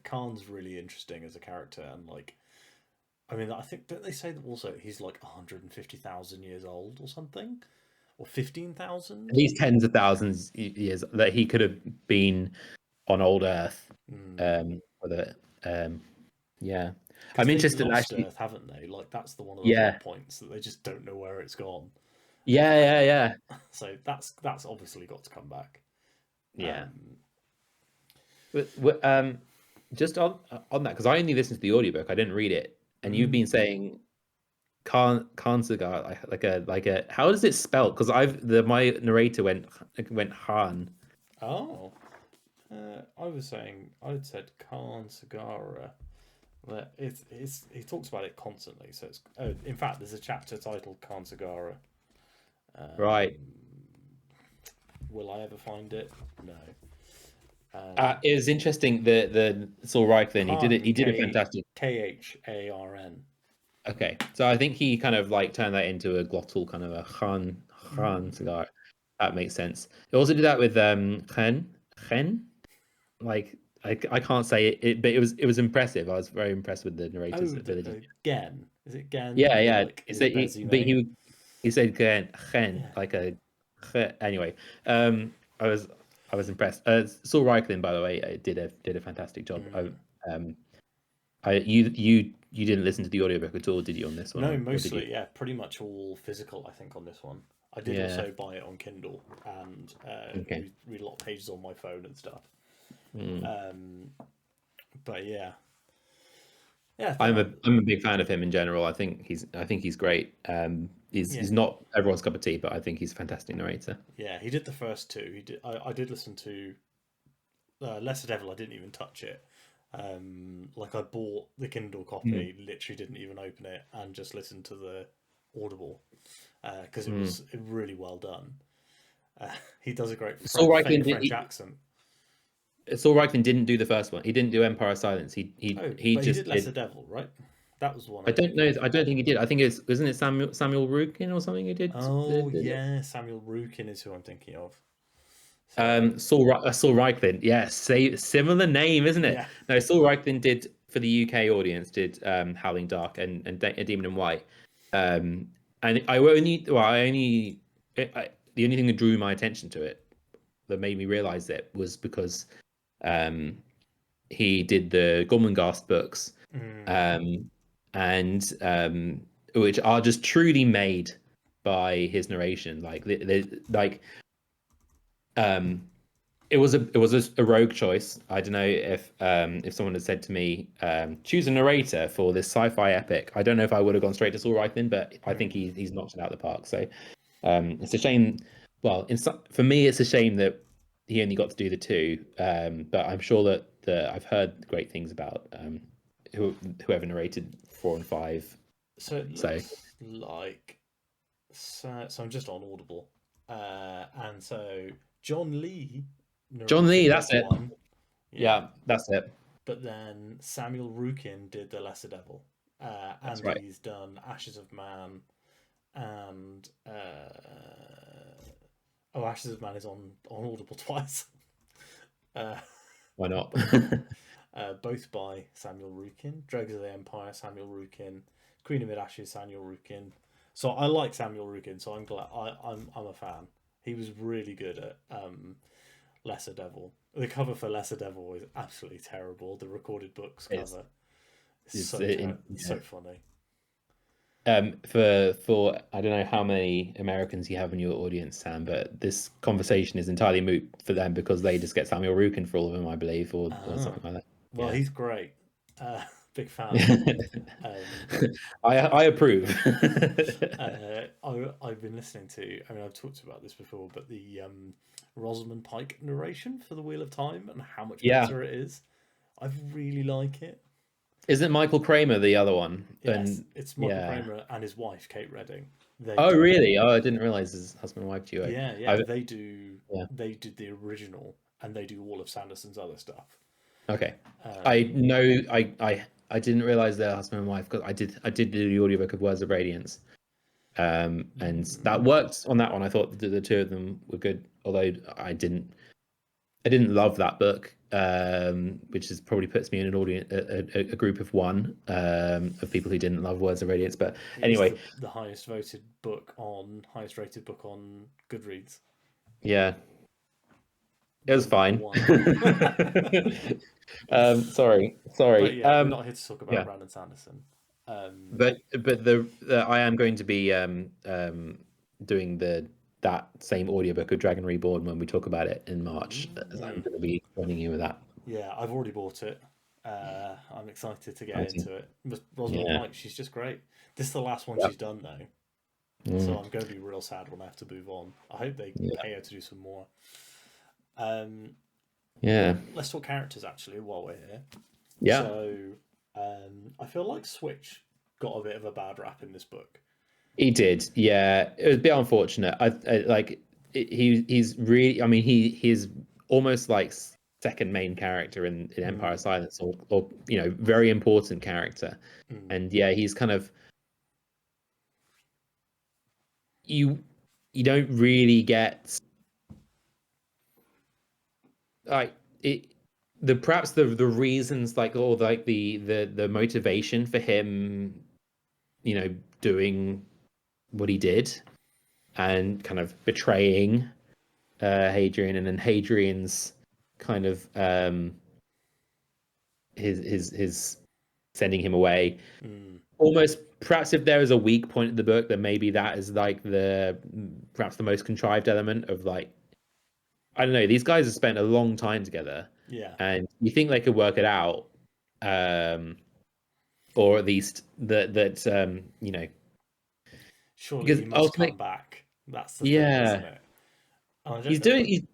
S1: Khan's really interesting as a character, and like, I mean, I think don't they say that also he's like 150,000 years old or something, or
S2: At
S1: 15,000?
S2: least tens of thousands years that he could have been on old Earth. Whether yeah.
S1: Because
S2: I'm
S1: they've
S2: interested
S1: lost
S2: actually.
S1: Earth, haven't they? Like that's one of the
S2: Yeah.
S1: plot points that they just don't know where it's gone.
S2: Yeah, yeah, yeah.
S1: So that's obviously got to come back.
S2: Yeah.
S1: Um,
S2: But just on that, because I only listened to the audiobook, I didn't read it. And you've
S1: mm,
S2: been saying Kansuga, like a how does it spell? Because my narrator went Han.
S1: oh, I was saying I'd said Khan Sagara. But he talks about it constantly. So it's in fact there's a chapter titled Khan Sagara.
S2: Right.
S1: Will I ever find it? No.
S2: It was interesting. The Saul Reich then
S1: Khan
S2: he did a fantastic.
S1: Kharn.
S2: Okay, so I think he kind of like turned that into a glottal kind of a Han
S1: Mm.
S2: cigar. That makes sense. He also did that with Chen. Like I can't say it, but it was impressive. I was very impressed with the narrator's
S1: Oh,
S2: ability.
S1: Gen. Is it Gen
S2: Yeah,
S1: or
S2: yeah.
S1: like
S2: He
S1: is it
S2: said but
S1: Bezume?
S2: he said Chen
S1: Yeah.
S2: like a anyway. I was impressed. Saul Reichlin, by the way, did a fantastic job.
S1: Mm.
S2: Um, you didn't listen to the audiobook at all, did you, on this one,
S1: No,
S2: or did you?
S1: mostly, yeah, pretty much all physical, I think, on this one. I did
S2: Yeah.
S1: also buy it on Kindle and
S2: Okay.
S1: read a lot of pages on my phone and stuff.
S2: Mm.
S1: Um, but yeah, yeah,
S2: I'm a big fan of him in general. I think he's great.
S1: yeah,
S2: He's not everyone's cup of tea, but I think he's a fantastic narrator.
S1: yeah. He did the first two. He did. I did listen to Lesser Devil. I didn't even touch it. Like I bought the Kindle
S2: Mm.
S1: copy, literally didn't even open it, and just listened to the Audible because it
S2: Mm.
S1: was really well done. He does a great
S2: Saul Reichlin
S1: fake
S2: did.
S1: French accent.
S2: Saul Reichlin didn't do the first one. He didn't do Empire of Silence.
S1: Oh,
S2: He
S1: but he
S2: just
S1: did Lesser
S2: did.
S1: Devil, right? That was the one
S2: I
S1: I'm
S2: don't
S1: thinking
S2: know.
S1: of.
S2: I don't think he did. I think it's isn't it Samuel Rukin or something who
S1: Oh
S2: did it?
S1: yeah, Samuel Ruocchio is who I'm thinking of. So
S2: Saul Reichlin. Yes, similar name, isn't it?
S1: yeah,
S2: No, Saul Reichlin did for the UK audience did Howling Dark and Demon in White. And the only thing that drew my attention to it that made me realize it was because um, he did the Gormenghast books,
S1: mm.
S2: um, and which are just truly made by his narration. Like um, it was a rogue choice. I don't know if someone had said to me, choose a narrator for this sci-fi epic. I don't know if I would have gone straight to Saul Reichlin, but I think
S1: Mm.
S2: he's knocked it out of the park. So it's a shame. Well, for me, it's a shame that he only got to do the two. But I'm sure that I've heard great things about whoever narrated 4 and 5.
S1: So it
S2: So
S1: looks like so I'm just on Audible, and so John Lee
S2: John Lee,
S1: narrated
S2: that's
S1: book
S2: it.
S1: one, yeah,
S2: Yeah, that's it.
S1: but then Samuel Rukin did the Lesser Devil,
S2: That's
S1: and
S2: right.
S1: he's done Ashes of Man, and oh, Ashes of Man is on Audible twice. Uh,
S2: Why not?
S1: both by Samuel Rukin. Dregs of the Empire, Samuel Rukin. Queen of Mid Ashes, Samuel Rukin. So I like Samuel Rukin, so I'm glad I'm a fan. He was really good at Lesser Devil. The cover for Lesser Devil is absolutely terrible. The recorded books
S2: It's
S1: cover is
S2: it's
S1: so
S2: in,
S1: it's
S2: yeah.
S1: so funny.
S2: For I don't know how many Americans you have in your audience, Sam, but this conversation is entirely moot for them because they just get Samuel Rukin for all of them, I believe, or
S1: Ah,
S2: something like
S1: well,
S2: that.
S1: he's great. Big fan.
S2: Yeah.
S1: Um,
S2: I approve.
S1: I've been listening to. I mean, I've talked about this before, but the Rosamund Pike narration for the Wheel of Time and how much
S2: Yeah.
S1: better it is. I really like it.
S2: Isn't Michael Kramer the other one?
S1: Yes,
S2: And
S1: it's Michael
S2: yeah.
S1: Kramer and his wife Kate Redding. They
S2: Oh,
S1: do.
S2: really? Oh, I didn't realize his husband and wife duo.
S1: Yeah, yeah.
S2: I
S1: They do.
S2: yeah.
S1: They did the original, and they do all of Sanderson's other stuff.
S2: Okay. I
S1: Um,
S2: know I didn't realize they're husband and wife because I did do the audiobook of Words of Radiance. And that worked on that one. I thought the two of them were good, although I didn't love that book, which is probably puts me in an audience a group of one of people who didn't love Words of Radiance. But
S1: it is
S2: anyway,
S1: the highest rated book on Goodreads.
S2: yeah, it was
S1: Number
S2: fine.
S1: one. But
S2: Sorry.
S1: yeah, we're not here to talk about
S2: Yeah,
S1: Brandon Sanderson. Um,
S2: but the I am going to be doing that same audiobook of Dragon Reborn when we talk about it in March. As I'm going to be joining you with that.
S1: yeah, I've already bought it. I'm excited to get
S2: Exciting.
S1: into it. Rosamund
S2: Yeah.
S1: Pike, she's just great. This is the last one
S2: Yeah.
S1: she's done though, so
S2: Mm,
S1: I'm going to be real sad when I have to move on. I hope they
S2: yeah.
S1: pay her to do some more. Um,
S2: Yeah.
S1: let's talk characters actually while we're here.
S2: Yeah.
S1: So, I feel like Switch got a bit of a bad rap in this book.
S2: He did. Yeah. It was a bit unfortunate. I like he's really. I mean, he's almost like second main character in Empire of
S1: Mm,
S2: Silence, or very important character.
S1: mm.
S2: And yeah, he's kind of you. You don't really get like it. The perhaps the reasons like or like the motivation for him, doing what he did and kind of betraying Hadrian, and then Hadrian's kind of his sending him away.
S1: Mm.
S2: Almost, perhaps if there is a weak point in the book, then maybe that is like the perhaps the most contrived element of like I don't know. These guys have spent a long time together,
S1: Yeah.
S2: and you think they could work it out, um, or at least that
S1: Surely
S2: because
S1: he must come
S2: ultimately,
S1: back. That's the thing, isn't
S2: yeah,
S1: it? I don't
S2: he's
S1: know.
S2: doing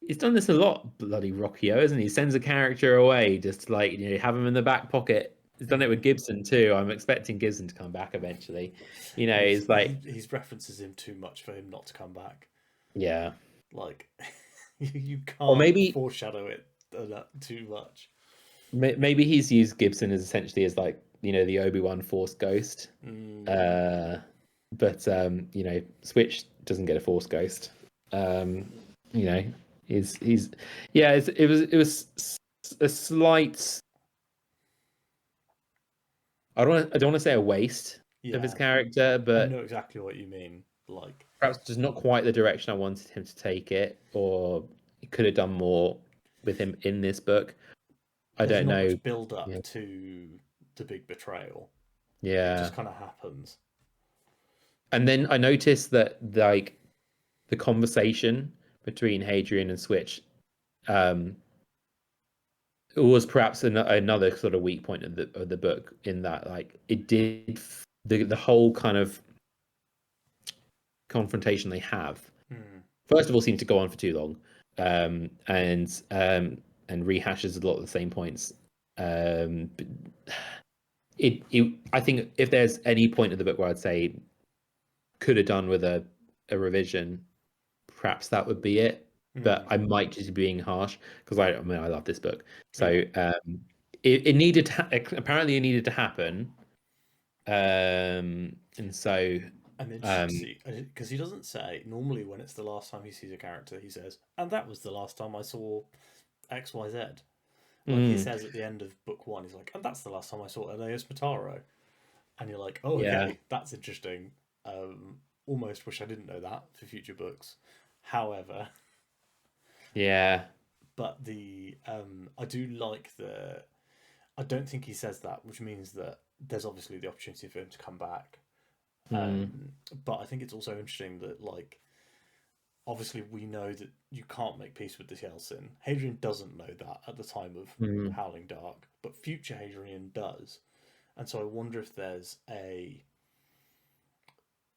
S2: he's done this a lot, bloody Rockio, isn't he? He sends a character away just to, like, have him in the back pocket. He's done it with
S1: Mm.
S2: Gibson too. I'm expecting Gibson to come back eventually.
S1: He's
S2: He's like,
S1: he's references him too much for him not to come back.
S2: yeah,
S1: Like you
S2: or
S1: can't
S2: maybe
S1: foreshadow it too much.
S2: maybe he's used Gibson as essentially as like the Obi-Wan Force ghost.
S1: Mm.
S2: Uh, but Switch doesn't get a Force ghost. Um, you know, he's yeah. It was a slight. I don't want to say a waste of his
S1: Yeah,
S2: character,
S1: I
S2: but
S1: know exactly what you mean. Like,
S2: perhaps just not quite the direction I wanted him to take it, or he could have done more with him in this book. I
S1: there's
S2: don't
S1: not
S2: know.
S1: much build up
S2: Yeah,
S1: to the big betrayal. It
S2: yeah.
S1: just kind of happens.
S2: And then I noticed that like the conversation between Hadrian and Switch um, was perhaps another sort of weak point of the book in that like it did the whole kind of confrontation they have
S1: Mm.
S2: first of all seems to go on for too long, and rehashes a lot of the same points. But I think if there's any point of the book where I'd say could have done with a revision, perhaps that would be it. But
S1: Mm.
S2: I might just be being harsh because I mean I love this book.
S1: Yeah.
S2: So it needed to apparently it needed to happen. And so
S1: I'm interested to
S2: um,
S1: see because he doesn't say normally when it's the last time he sees a character, he says, "And that was the last time I saw X Y Z." Like he
S2: mm,
S1: says at the end of book one, he's like, "And that's the last time I saw Elias Mataro," and you're like, "Oh,
S2: yeah,
S1: okay, that's interesting." Almost wish I didn't know that for future books. However,
S2: yeah,
S1: but I do like the. I don't think he says that, which means that there's obviously the opportunity for him to come back. But I think it's also interesting that, like, obviously we know that you can't make peace with this Yeltsin. Hadrian doesn't know that at the time of Howling Dark, but future Hadrian does. And so I wonder if there's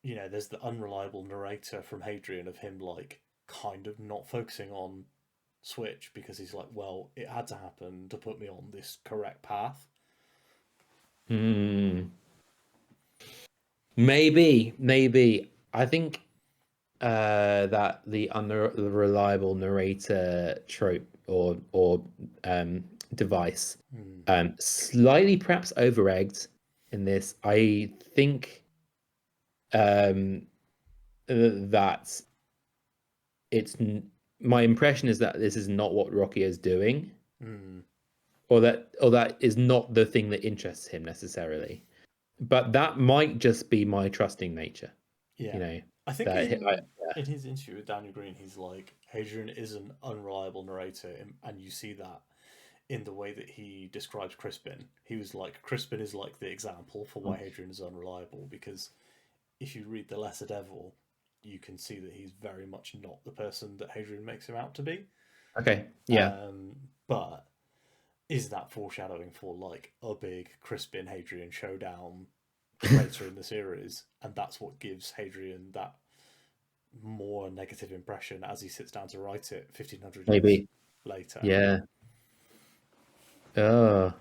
S1: there's the unreliable narrator from Hadrian of him, like, kind of not focusing on Switch because he's like, well, it had to happen to put me on this correct path.
S2: Maybe. I think that the unreliable narrator trope or device slightly perhaps over-egged in this. I think that my impression is that this is not what Rocky is doing, or that is not the thing that interests him necessarily. But that might just be my trusting nature.
S1: Yeah. I think in his interview with Daniel Green, he's like, Hadrian is an unreliable narrator, and you see that in the way that he describes Crispin. He was like, Crispin is like the example for why Hadrian is unreliable, because if you read The Lesser Devil, you can see that he's very much not the person that Hadrian makes him out to be.
S2: Okay, yeah.
S1: But is that foreshadowing for, like, a big Crispin Hadrian showdown later in the series? And that's what gives Hadrian that more negative impression as he sits down to write it 1500 years later.
S2: Yeah. Oh,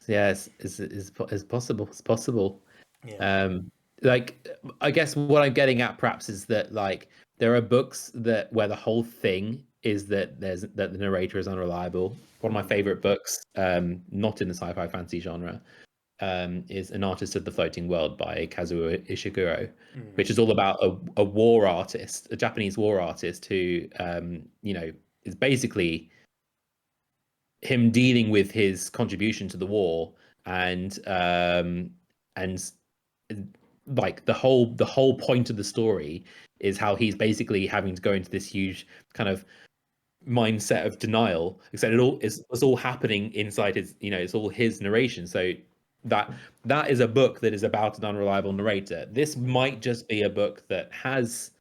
S2: yeah. It's possible. It's possible.
S1: Yeah.
S2: Like, I guess what I'm getting at perhaps is that, like, there are books where the whole thing is that the narrator is unreliable. One of my favorite books, not in the sci-fi fantasy genre, is An Artist of the Floating World by Kazuo Ishiguro, which is all about a war artist, a Japanese war artist who, is basically him dealing with his contribution to the war, and like the whole point of the story is how he's basically having to go into this huge kind of mindset of denial, except it's all happening inside his, it's all his narration. So that is a book that is about an unreliable narrator. This might just be a book that has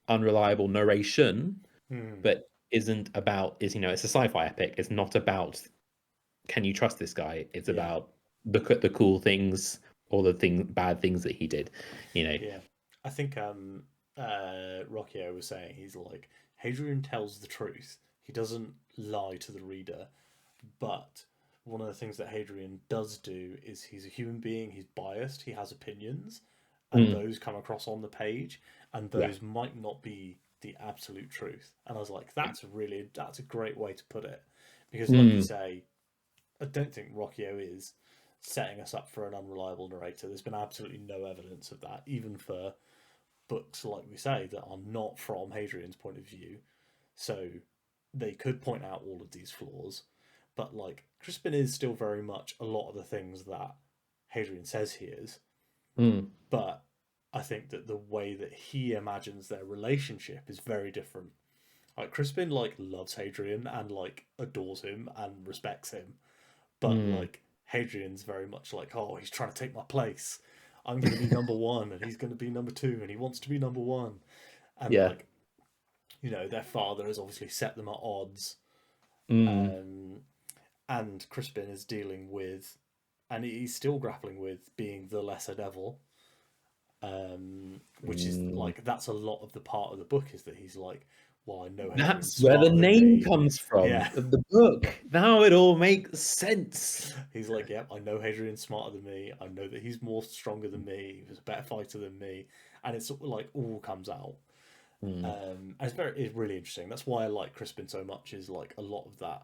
S2: unreliable narration, but isn't about, it's a sci-fi epic. It's not about, can you trust this guy? It's about the cool things, all the bad things that he did,
S1: Yeah. I think Ruocchio was saying, he's like, Hadrian tells the truth. He doesn't lie to the reader. But one of the things that Hadrian does do is he's a human being, he's biased, he has opinions, and those come across on the page, and those might not be the absolute truth. And I was like, that's a great way to put it. Because, like you say, I don't think Ruocchio is setting us up for an unreliable narrator. There's been absolutely no evidence of that, even for books, like we say, that are not from Hadrian's point of view. So they could point out all of these flaws, but, like, Crispin is still very much a lot of the things that Hadrian says he is. But I think that the way that he imagines their relationship is very different. Like, Crispin, like, loves Hadrian and, like, adores him and respects him, but like, Hadrian's very much like, oh, he's trying to take my place. I'm going to be number one, and he's going to be number two, and he wants to be number one. And like, their father has obviously set them at odds. And Crispin is dealing with, and he's still grappling with, being the lesser devil. Which is like, that's a lot of the part of the book, is that he's like, well, I know
S2: that's where the name comes from. Of the book. Now it all makes sense.
S1: He's like, yep, I know Hadrian's smarter than me. I know that he's more stronger than me. He was a better fighter than me, and it's like all comes out. And it's really interesting. That's why I like Crispin so much. Is like a lot of that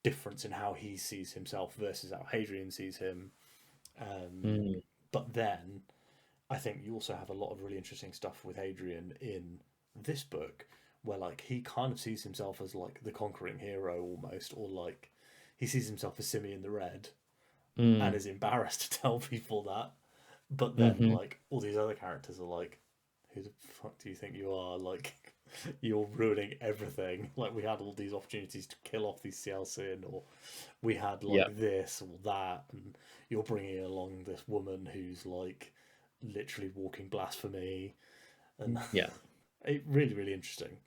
S1: difference in how he sees himself versus how Hadrian sees him. But then I think you also have a lot of really interesting stuff with Hadrian in this book, where, like, he kind of sees himself as, like, the conquering hero almost, or, like, he sees himself as Simeon the Red and is embarrassed to tell people that. But then, like, all these other characters are like, who the fuck do you think you are? Like, you're ruining everything. Like, we had all these opportunities to kill off these Cielcin, or we had, like, this or that, and you're bringing along this woman who's, like, literally walking blasphemy, and
S2: Yeah.
S1: it really, really interesting.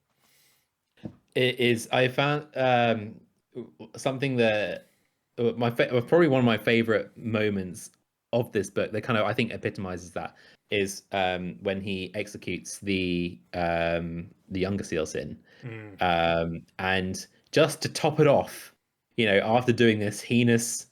S2: It is. I found something that probably one of my favorite moments of this book that kind of I think epitomizes that is when he executes the younger seal sin.
S1: Mm.
S2: And just to top it off, after doing this heinous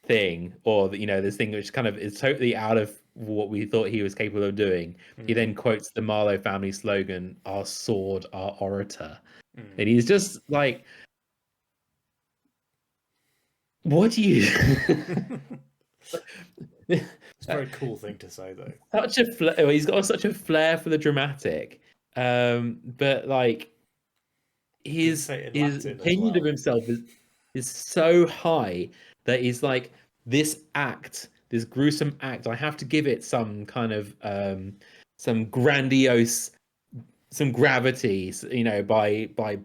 S2: thing, or this thing which kind of is totally out of what we thought he was capable of doing, he
S1: Mm.
S2: then quotes the Marlowe family slogan, "Our sword, our orator."
S1: Mm.
S2: And he's just like, what do you
S1: It's a very cool thing to say, though.
S2: such a he's got such a flair for the dramatic, but like
S1: Can you
S2: his
S1: say it in
S2: his
S1: Latin as
S2: opinion of
S1: well?
S2: himself is so high that he's like, this gruesome act, I have to give it some kind of some grandiose, some gravity, by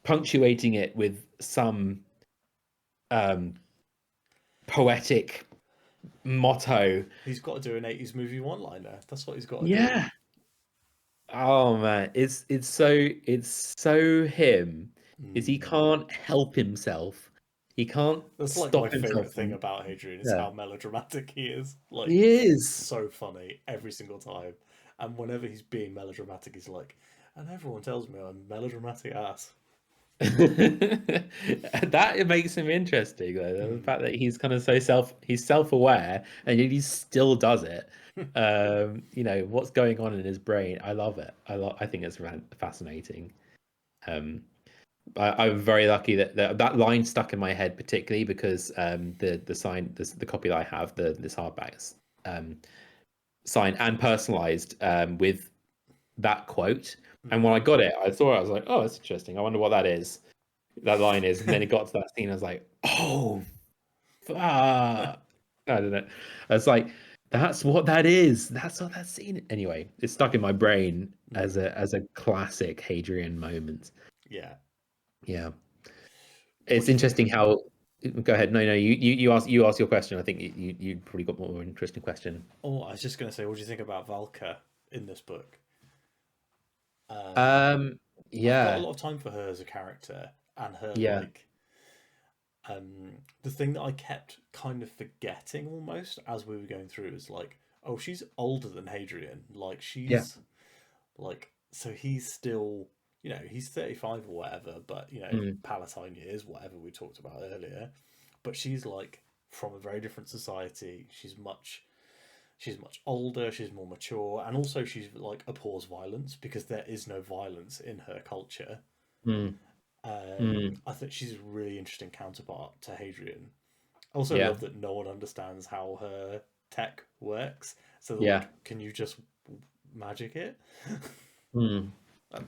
S2: punctuating it with some um poetic motto.
S1: He's got to do an 80s movie one-liner. That's what he's got to do.
S2: Yeah. Oh man, it's so him. Is he
S1: Mm.
S2: can't help himself. He can't
S1: That's like my
S2: stop himself
S1: favorite thing
S2: from.
S1: about Hadrian is
S2: Yeah.
S1: how melodramatic he is. Like,
S2: He is.
S1: so funny every single time. And whenever he's being melodramatic, he's like, and everyone tells me I'm a melodramatic ass.
S2: That it makes him interesting though. The
S1: Mm.
S2: fact that he's kind of he's self-aware and yet he still does it. What's going on in his brain. I love it. I think it's fascinating. Um, I'm very lucky that line stuck in my head, particularly because the copy that I have, this hardback is signed and personalized with that quote. And when I
S1: Mm.
S2: got it, I thought, I was like, oh, that's interesting. I wonder what that line is. And then it got to that scene. I was like, oh, fuck. I don't know. It's like, that's what that is. That's what that scene. Anyway, it's stuck in my brain as
S1: Mm.
S2: a classic Hadrian moment.
S1: Yeah.
S2: Yeah.
S1: What
S2: It's
S1: do you think?
S2: interesting how. Go ahead. No, you ask your question. I think you probably got more interesting question.
S1: Oh, I was just going to say, what do you think about Valka in this book? Um,
S2: Um,
S1: I've got a
S2: yeah,
S1: lot of time for her as a character and her
S2: yeah,
S1: like the thing that I kept kind of forgetting almost as we were going through is like, oh, she's older than Hadrian. Like
S2: yeah.
S1: she's like, so he's still, he's 35 or whatever, but
S2: Mm,
S1: Palatine years, whatever we talked about earlier. But she's like from a very different society. She's much older, she's more mature, and also she's like abhors violence because there is no violence in her culture.
S2: mm, mm,
S1: I think she's a really interesting counterpart to Hadrian. I also
S2: yeah,
S1: love that no one understands how her tech works. So they're
S2: yeah.
S1: like, can you just magic it?
S2: Mm.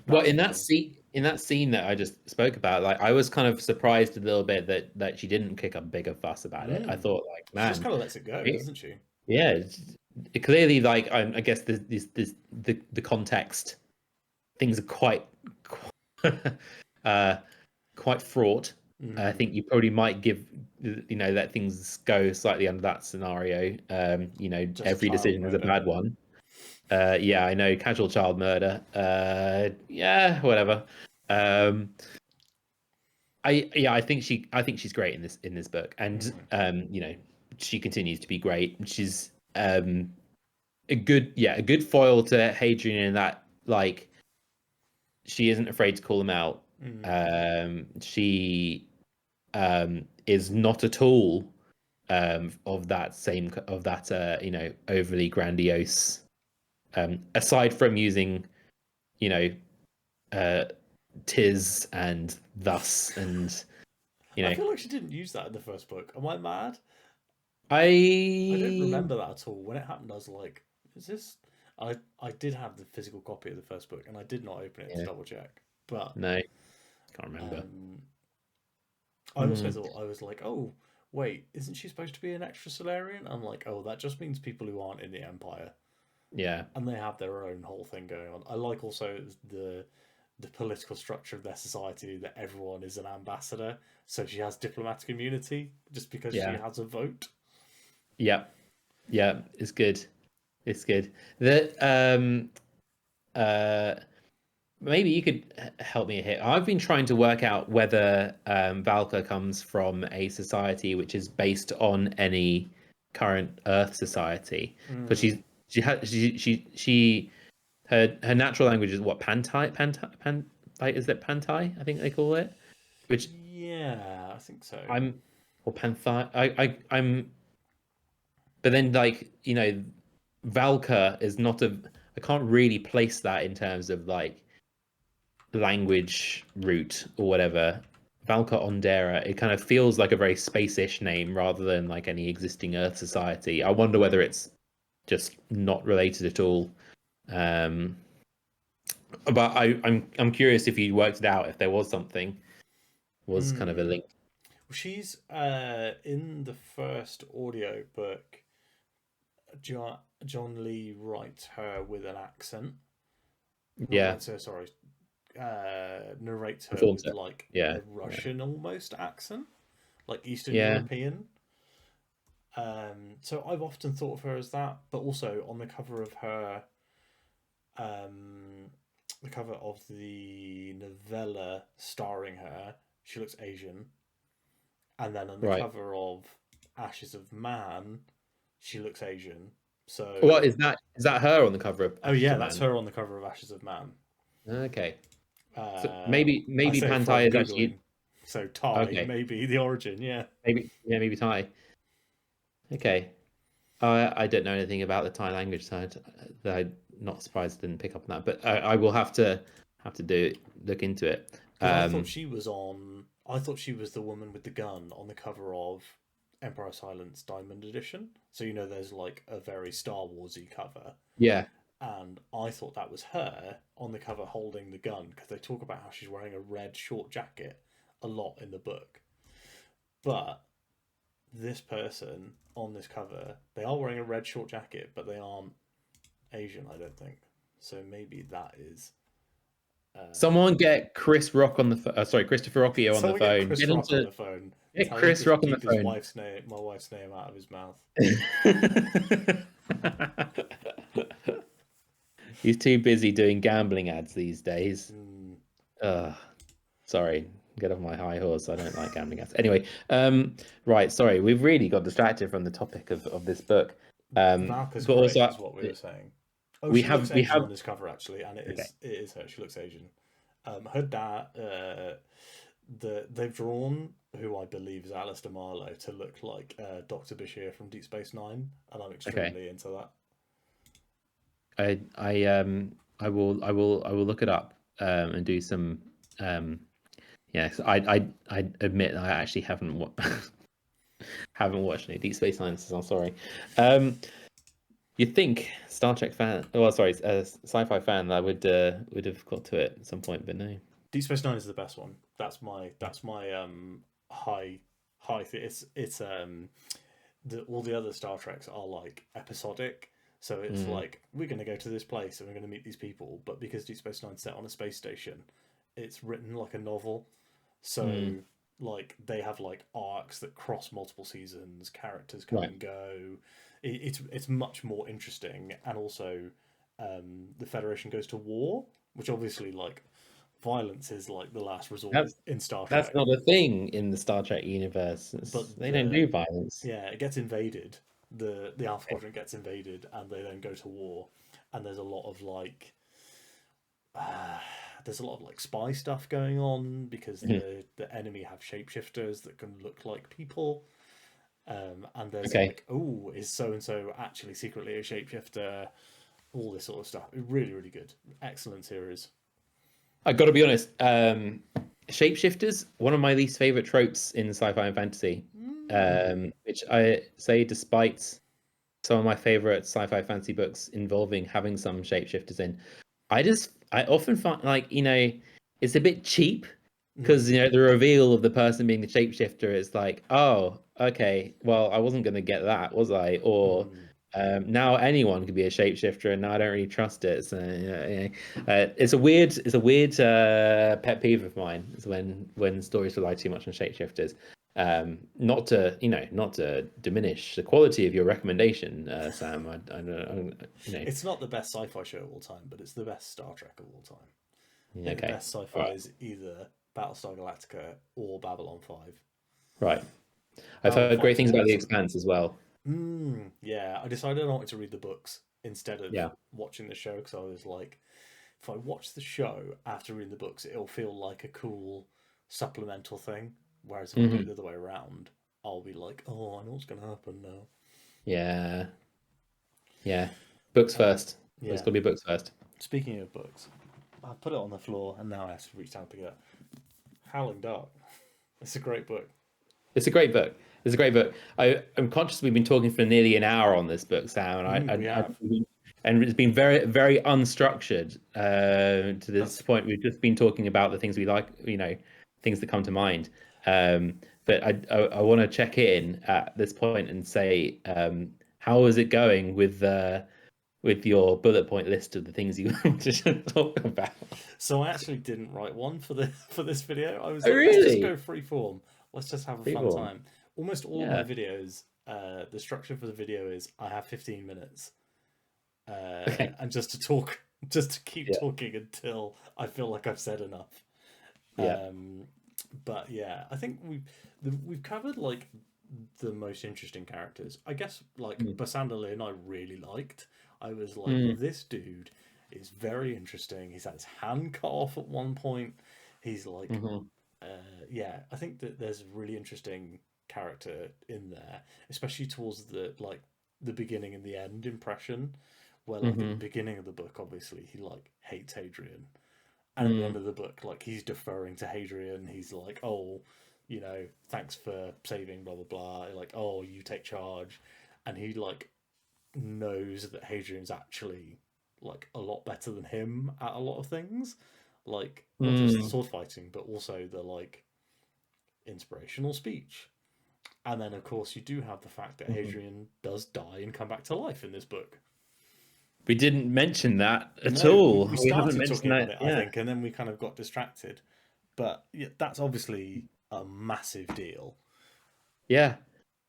S2: Well,
S1: That's funny.
S2: in that scene that I just spoke about, like I was kind of surprised a little bit that she didn't kick a bigger fuss about it. I
S1: Mm.
S2: thought, like,
S1: She just
S2: man,
S1: kind of lets it go,
S2: it-
S1: doesn't she?
S2: yeah, clearly, like I guess the context, things are uh, quite fraught. I
S1: Mm.
S2: think you probably might let things go slightly under that scenario.
S1: Just
S2: Every
S1: child
S2: decision is a
S1: murder.
S2: bad one. Yeah, I know, casual child murder. Yeah, whatever. Um, I think she's great in this book, and
S1: Mm.
S2: she continues to be great. She's a good foil to Hadrian in that, like, she isn't afraid to call him out.
S1: Mm.
S2: She is not at all of that overly grandiose. Aside from using you know uh, tis and thus and you
S1: I
S2: know
S1: feel like she didn't use that in the first book. Am I mad? I don't
S2: I
S1: remember that at all. When it happened, I was like, "Is this?" I did have the physical copy of the first book, and I did not open it to
S2: yeah,
S1: double check. But
S2: no, can't remember.
S1: um, I also
S2: Mm,
S1: thought I was like, "Oh, wait, isn't she supposed to be an extra Solarian?" I'm like, "Oh, that just means people who aren't in the Empire,
S2: yeah,
S1: and they have their own whole thing going on." I like also the political structure of their society that everyone is an ambassador, so she has diplomatic immunity just because she
S2: yeah,
S1: has a vote.
S2: yeah. Yeah, it's good. It's good. The uh maybe you could help me here. I've been trying to work out whether Valka comes from a society which is based on any current Earth society, because
S1: Mm.
S2: she her natural language is what, like, is it Pantai? I think they call it. Which
S1: Yeah, I think so.
S2: I'm or Panthai. I'm but then, like, Valka is not a. I can't really place that in terms of like language root or whatever. Valka Ondera, it kind of feels like a very space-ish name rather than like any existing Earth society. I wonder whether it's just not related at all. Um, but I'm curious if you worked it out, if there was something, was kind of a
S1: Mm.
S2: link.
S1: Well, she's in the first audio book. John Lee writes her with an accent. Not
S2: Yeah,
S1: writes her, sorry. Narrates her
S2: performs
S1: with
S2: it.
S1: like
S2: Yeah,
S1: a
S2: yeah,
S1: Russian almost accent, like Eastern
S2: yeah.
S1: European. So I've often thought of her as that, but also on the cover of her, um, the cover of the novella starring her, she looks Asian, and then on the
S2: Right.
S1: cover of Ashes of Man, she looks Asian.
S2: What
S1: So,
S2: is that? Is that her on the cover of
S1: oh
S2: Ashes
S1: yeah,
S2: of
S1: that's
S2: Man?
S1: her on the cover of Ashes of Man.
S2: Okay. So
S1: Uh, I
S2: maybe
S1: say it from
S2: Pantai is
S1: googling.
S2: actually
S1: So Thai,
S2: okay.
S1: maybe the origin. Yeah.
S2: Maybe, yeah, maybe Thai. Okay. I don't know anything about the Thai language side. I'm not surprised I didn't pick up on that, but I will have to look into it.
S1: Because I thought she was the woman with the gun on the cover of Empire of Silence Diamond Edition. So there's like a very Star Warsy cover,
S2: Yeah.
S1: and I thought that was her on the cover holding the gun because they talk about how she's wearing a red short jacket a lot in the book. But this person on this cover, they are wearing a red short jacket, but they aren't Asian, I don't think. So maybe that is.
S2: Someone get Christopher Ruocchio on the
S1: Someone get
S2: phone.
S1: Chris Rock on the phone.
S2: Get
S1: Tell him
S2: Chris
S1: to
S2: Rock on the
S1: keep his
S2: phone.
S1: my wife's name out of his mouth.
S2: He's too busy doing gambling ads these days.
S1: Mm.
S2: Sorry, get off my high horse. I don't like gambling ads. Anyway, right, sorry, we've really got distracted from the topic of this book.
S1: Valka's
S2: But
S1: great,
S2: also
S1: is what we were saying. Oh,
S2: we
S1: she looks
S2: have we
S1: Asian
S2: have
S1: on this cover actually, and
S2: okay.
S1: it is her. She looks Asian. Her dad, they've drawn who I believe is Alistair Marlowe to look like Doctor Bashir from Deep Space Nine, and I'm
S2: Okay.
S1: extremely into that.
S2: I will look it up and do some yeah, 'cause I admit I actually haven't watched any Deep Space Nine, so I'm sorry. You'd think Star Trek fan, oh sorry, sci-fi fan that would have got to it at some point, but no.
S1: Deep Space Nine is the best one. That's my high it's all the other Star Treks are like episodic. So it's
S2: Mm,
S1: like we're going to go to this place and we're going to meet these people, but because Deep Space Nine's set on a space station, it's written like a novel. So
S2: mm,
S1: like they have like arcs that cross multiple seasons, characters come
S2: right.
S1: and go. It's much more interesting, and also the Federation goes to war, which obviously like violence is like the last resort
S2: That's
S1: in Star
S2: that's
S1: Trek,
S2: not a thing in the Star Trek universe.
S1: but
S2: They don't do violence.
S1: it gets invaded. The Alpha Quadrant gets invaded, and they then go to war. And there's a lot of like uh, spy stuff going on because
S2: Mhm.
S1: the enemy have shapeshifters that can look like people. And there's
S2: Okay.
S1: like, oh, is so and so actually secretly a shapeshifter? All this sort of stuff. Really, really good. Excellent series.
S2: I got to be honest. Shapeshifters, one of my least favorite tropes in sci-fi and fantasy.
S1: Mm.
S2: Which I say, despite some of my favorite sci-fi fantasy books involving having some shapeshifters in, I often find, like, it's a bit cheap because
S1: Mm.
S2: the reveal of the person being the shapeshifter is like, oh, okay, well, I wasn't going to get that, was I? Or
S1: Mm.
S2: now anyone could be a shapeshifter, and now I don't really trust it. So it's a weird pet peeve of mine is when stories rely too much on shapeshifters. Not to, not to diminish the quality of your recommendation, Sam.
S1: It's not the best sci-fi show of all time, but it's the best Star Trek of all time. I think the
S2: Okay,
S1: best
S2: all
S1: sci-fi
S2: right,
S1: is either Battlestar Galactica or Babylon 5.
S2: right. I've
S1: Babylon
S2: heard
S1: 5
S2: great
S1: is
S2: things about The
S1: awesome.
S2: Expanse as well.
S1: Yeah, I decided I wanted to read the books instead of
S2: Yeah.
S1: watching the show because I was like, if I watch the show after reading the books, it'll feel like a cool supplemental thing. Whereas if I do it
S2: Hmm.
S1: the other way around, I'll be like, oh, I know what's going to happen now.
S2: Yeah. Yeah. Books
S1: Uh,
S2: first. It's
S1: yeah.
S2: got to be books first.
S1: Speaking of books, I put it on the floor and now I have to reach down to pick it up. Howling Dark. It's a great book.
S2: It's a great book. It's a great book. I'm conscious we've been talking for nearly an hour on this book, Sam, and
S1: We have.
S2: and it's been very, very unstructured to this
S1: That's
S2: point. We've just been talking about the things we like, things that come to mind. But I want to check in at this point and say, how is it going with your bullet point list of the things you wanted to talk about?
S1: so. I actually didn't write one for the for this video. I was
S2: Oh,
S1: like, let's just go
S2: really?
S1: free form. Let's just have a fun
S2: Freeborn.
S1: time. Almost all of my
S2: Yeah.
S1: videos, the structure for the video is I have 15 minutes,
S2: Okay.
S1: and just to talk, just to keep
S2: Yeah.
S1: talking until I feel like I've said enough.
S2: Yeah.
S1: Um, but yeah, I think we've covered like the most interesting characters. I guess like
S2: Mm.
S1: Basander Lin, I really liked. I was like,
S2: Mm.
S1: this dude is very interesting. He's had his hand cut off at one point. He's like,
S2: Mhm.
S1: yeah, I think that there's a really interesting character in there, especially towards the beginning and the end impression, where like at the
S2: Mhm.
S1: beginning of the book, obviously he like hates Hadrian, and at the end
S2: Mm.
S1: of the book, like he's deferring to Hadrian. He's like, oh, thanks for saving, blah blah blah. Like, oh, you take charge, and he like knows that Hadrian's actually like a lot better than him at a lot of things, like not just
S2: Mm.
S1: sword fighting, but also the like inspirational speech. And then, of course, you do have the fact that
S2: Mhm.
S1: Hadrian does die and come back to life in this book.
S2: We didn't mention that at
S1: No, we,
S2: all.
S1: we
S2: We haven't
S1: started talking
S2: mentioned
S1: about
S2: that.
S1: it, I
S2: Yeah.
S1: think, and then we kind of got distracted. But yeah, that's obviously a massive deal.
S2: Yeah.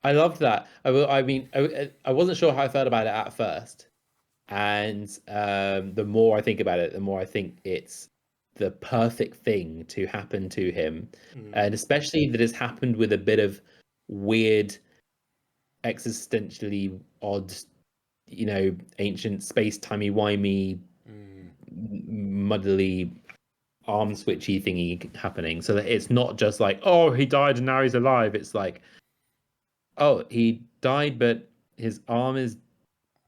S2: I loved that. I mean, I wasn't sure how I felt about it at first. And the more I think about it, the more I think it's the perfect thing to happen to him.
S1: Mm,
S2: And especially that it's happened with a bit of weird, existentially odd, ancient space timey-wimey,
S1: mm.
S2: muddly arm switchy thingy happening. So that it's not just like, oh, he died and now he's alive. It's like, oh, he died, but his arm is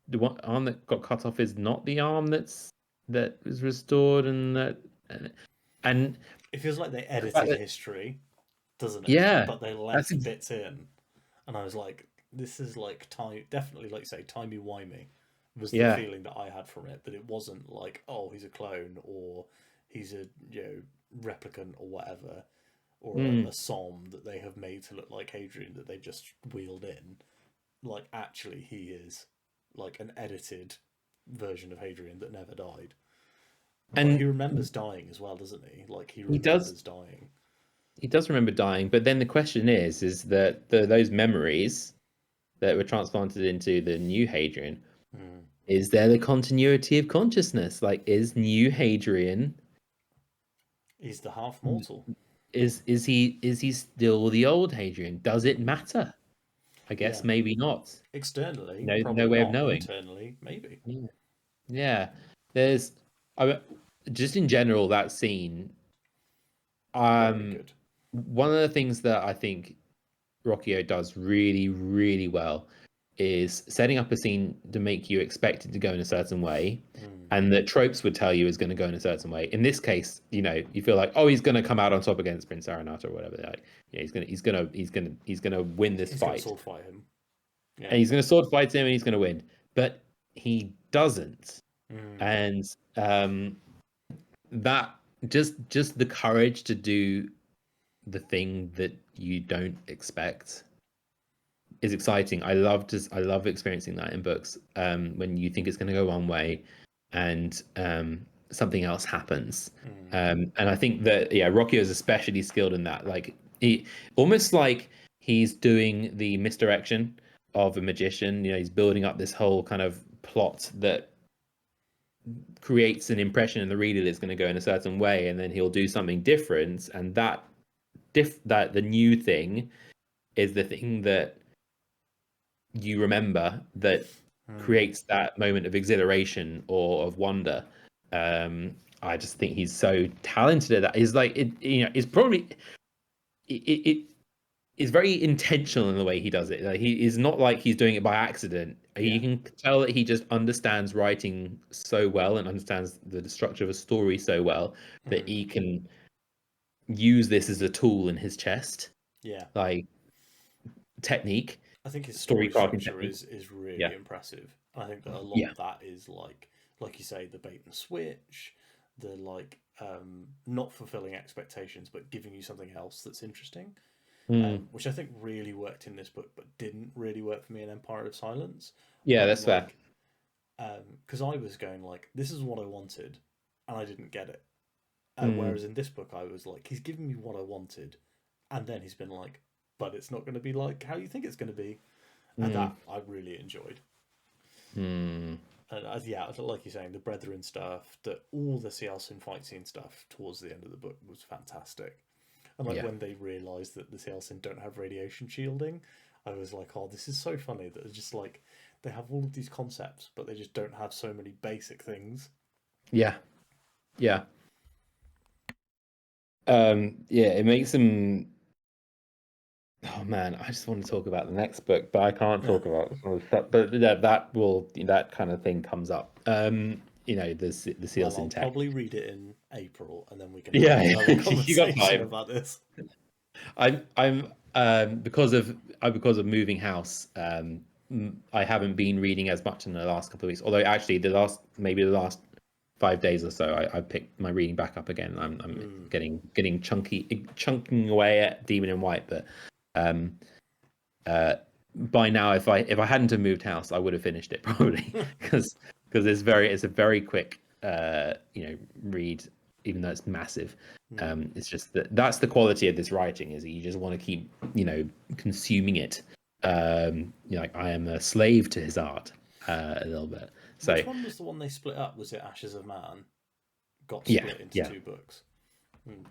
S2: the one arm that got cut off is not the arm that was restored, and
S1: It feels like they
S2: the fact
S1: edited
S2: that
S1: history, doesn't it?
S2: yeah,
S1: But they
S2: that's
S1: left
S2: ex-
S1: bits in, and I was like, this is like time, definitely like you say, timey wimey. Was the
S2: yeah,
S1: feeling that I had from it, that it wasn't like, oh, he's a clone or he's a replicant or whatever, or a
S2: mm,
S1: Somme that they have made to look like Hadrian that they just wheeled in. Like actually, he is like an edited version of Hadrian that never died. But he
S2: and
S1: remembers dying as well, doesn't he? Like he
S2: he does
S1: remembers dying.
S2: he does remember dying, but then the question is that those memories that were transplanted into the new Hadrian,
S1: Mm.
S2: is there the continuity of consciousness? Like, is new Hadrian
S1: He's the half mortal.
S2: is he still the old Hadrian? Does it
S1: Mm.
S2: matter? I guess
S1: Yeah.
S2: maybe not.
S1: Externally,
S2: No
S1: probably
S2: way of
S1: not.
S2: knowing.
S1: Internally, maybe.
S2: Yeah. Yeah. There's I just in general that scene.
S1: Very
S2: Um,
S1: good.
S2: one of the things that I think Rockio does really, really well is setting up a scene to make you expect it to go in a certain way,
S1: Mm.
S2: and that tropes would tell you is going to go in a certain way. In this case, you feel like, oh, he's going to come out on top against Prince Aranata or whatever. Like, he's gonna win this
S1: He's gonna
S2: fight,
S1: sword fight him. Yeah.
S2: and he's going to sword fight him, and he's going to win. But he doesn't,
S1: Mm.
S2: and that just the courage to do the thing that you don't expect is exciting. I love experiencing that in books. When you think it's going to go one way, and something else happens.
S1: Mm.
S2: And I think that Rockio is especially skilled in that. Like he almost like he's doing the misdirection of a magician. You know, he's building up this whole kind of plot that creates an impression in the reader that it's going to go in a certain way, and then he'll do something different, and that the new thing is the thing that you remember, that creates that moment of exhilaration or of wonder. I just think he's so talented at that. He's like it, you know, it's probably it is very intentional in the way he does it. Like, he is not like he's doing it by accident. You can tell that he just understands writing so well and understands the structure of a story so well that he can use this as a tool in his chest.
S1: Yeah.
S2: Like technique.
S1: I think his story structure is really impressive. I think that a lot of that is like you say, the bait and switch, the like not fulfilling expectations but giving you something else that's interesting. Which I think really worked in this book, but didn't really work for me in Empire of Silence.
S2: Yeah, that's
S1: like, fair. Because I was going like, this is what I wanted, and I didn't get it. Whereas in this book, I was like, he's giving me what I wanted, and then he's been like, but it's not going to be like how you think it's going to be, and that I really enjoyed. And yeah, like you're saying, the Brethren stuff, all the Cielcin fight scene stuff towards the end of the book was fantastic. And like when they realised that the Cielcin don't have radiation shielding, I was like, oh, this is so funny that it's just like they have all of these concepts, but they just don't have so many basic things.
S2: Yeah. Yeah. It makes them. Oh man, I just want to talk about the next book, but I can't talk about stuff. But that kind of thing comes up. You know, the Cielcin
S1: I'll
S2: tech.
S1: probably read it in April, and then we can have another conversation about this.
S2: I'm because of moving house. I haven't been reading as much in the last couple of weeks. Although actually, the last 5 days or so, I picked my reading back up again. I'm getting chunking away at Demon in White, but by now, if I hadn't have moved house, I would have finished it probably because it's a very quick read, even though it's massive. It's just that's the quality of this writing, is that you just want to keep consuming it. Like I am a slave to his art a little bit. So
S1: which one was the one they split up? Was it Ashes of Man? Got split into 2 books.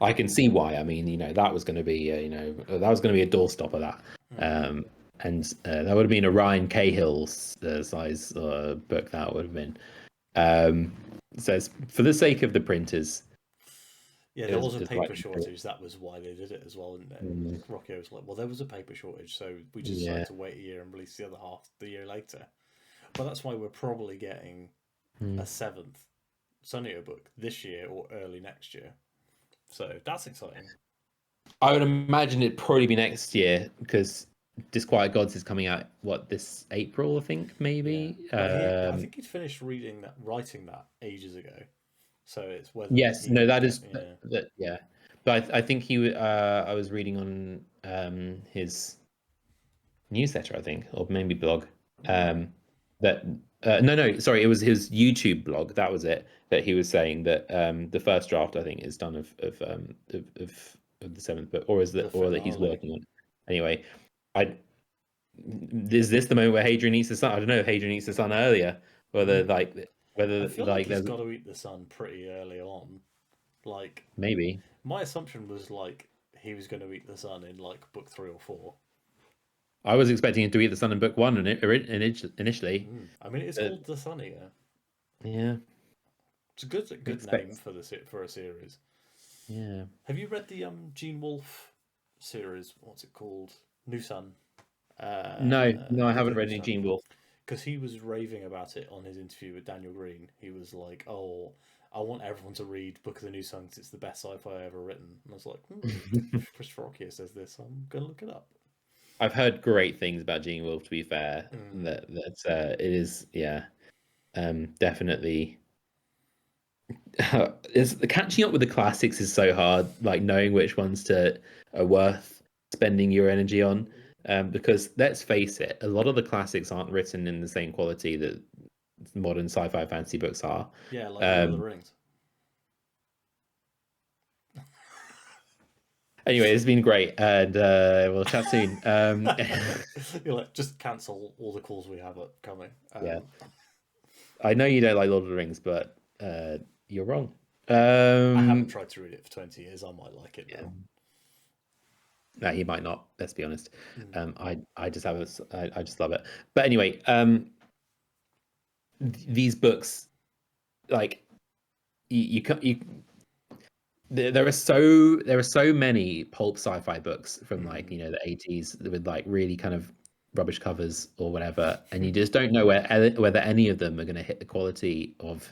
S2: I can see why. I mean, that was going to be that was going to be a doorstopper, that. And that would have been a Ryan Cahill size book. That would have been. So for the sake of the printers.
S1: Yeah, there was a paper shortage. That was why they did it as well, isn't it? Ruocchio was like, well, there was a paper shortage, so we just decided to wait a year and release the other half the year later. But that's why we're probably getting a 7th Sunio book this year or early next year. So that's exciting.
S2: I would imagine it'd probably be next year, because Disquiet Gods is coming out this April, I think, maybe.
S1: Yeah. I think he'd finished writing that ages ago. So it's whether
S2: that. But I think I was reading on his newsletter, I think, or maybe blog, sorry, it was his YouTube blog. That was it. That he was saying that the first draft, I think, is done of the 7th book, or that he's working on it. Anyway, is this the moment where Hadrian eats the sun? I don't know if Hadrian eats the sun earlier, I feel like
S1: he's got to eat the sun pretty early on. Like
S2: maybe
S1: my assumption was like he was going to eat the sun in like book 3 or 4.
S2: I was expecting him to eat the sun in book 1 initially.
S1: I mean, it's called the Sunnyer.
S2: Yeah,
S1: it's a good name for a series.
S2: Yeah.
S1: Have you read the Gene Wolfe series? What's it called? New Sun.
S2: No, I haven't read any Gene Wolfe.
S1: Because he was raving about it on his interview with Daniel Green. He was like, "Oh, I want everyone to read Book of the New Sun because it's the best sci-fi ever written." And I was like, Christopher Ruocchio says this, I'm gonna look it up.
S2: I've heard great things about Gene Wolfe, to be fair. That it is, definitely. Catching up with the classics is so hard. Like knowing which ones are worth spending your energy on. Because let's face it, a lot of the classics aren't written in the same quality that modern sci-fi fantasy books are.
S1: Yeah, like Lord of the Rings.
S2: Anyway, it's been great, and we'll chat soon.
S1: You're like, just cancel all the calls we have upcoming.
S2: Yeah, I know you don't like Lord of the Rings, but you're wrong.
S1: I haven't tried to read it for 20 years. I might like it
S2: Yeah.
S1: now.
S2: No, he might not. Let's be honest.
S1: Mm.
S2: I just have I just love it. But anyway, these books, like you, there are so many pulp sci-fi books from like the 80s with like really kind of rubbish covers or whatever, and you just don't know whether any of them are going to hit the quality of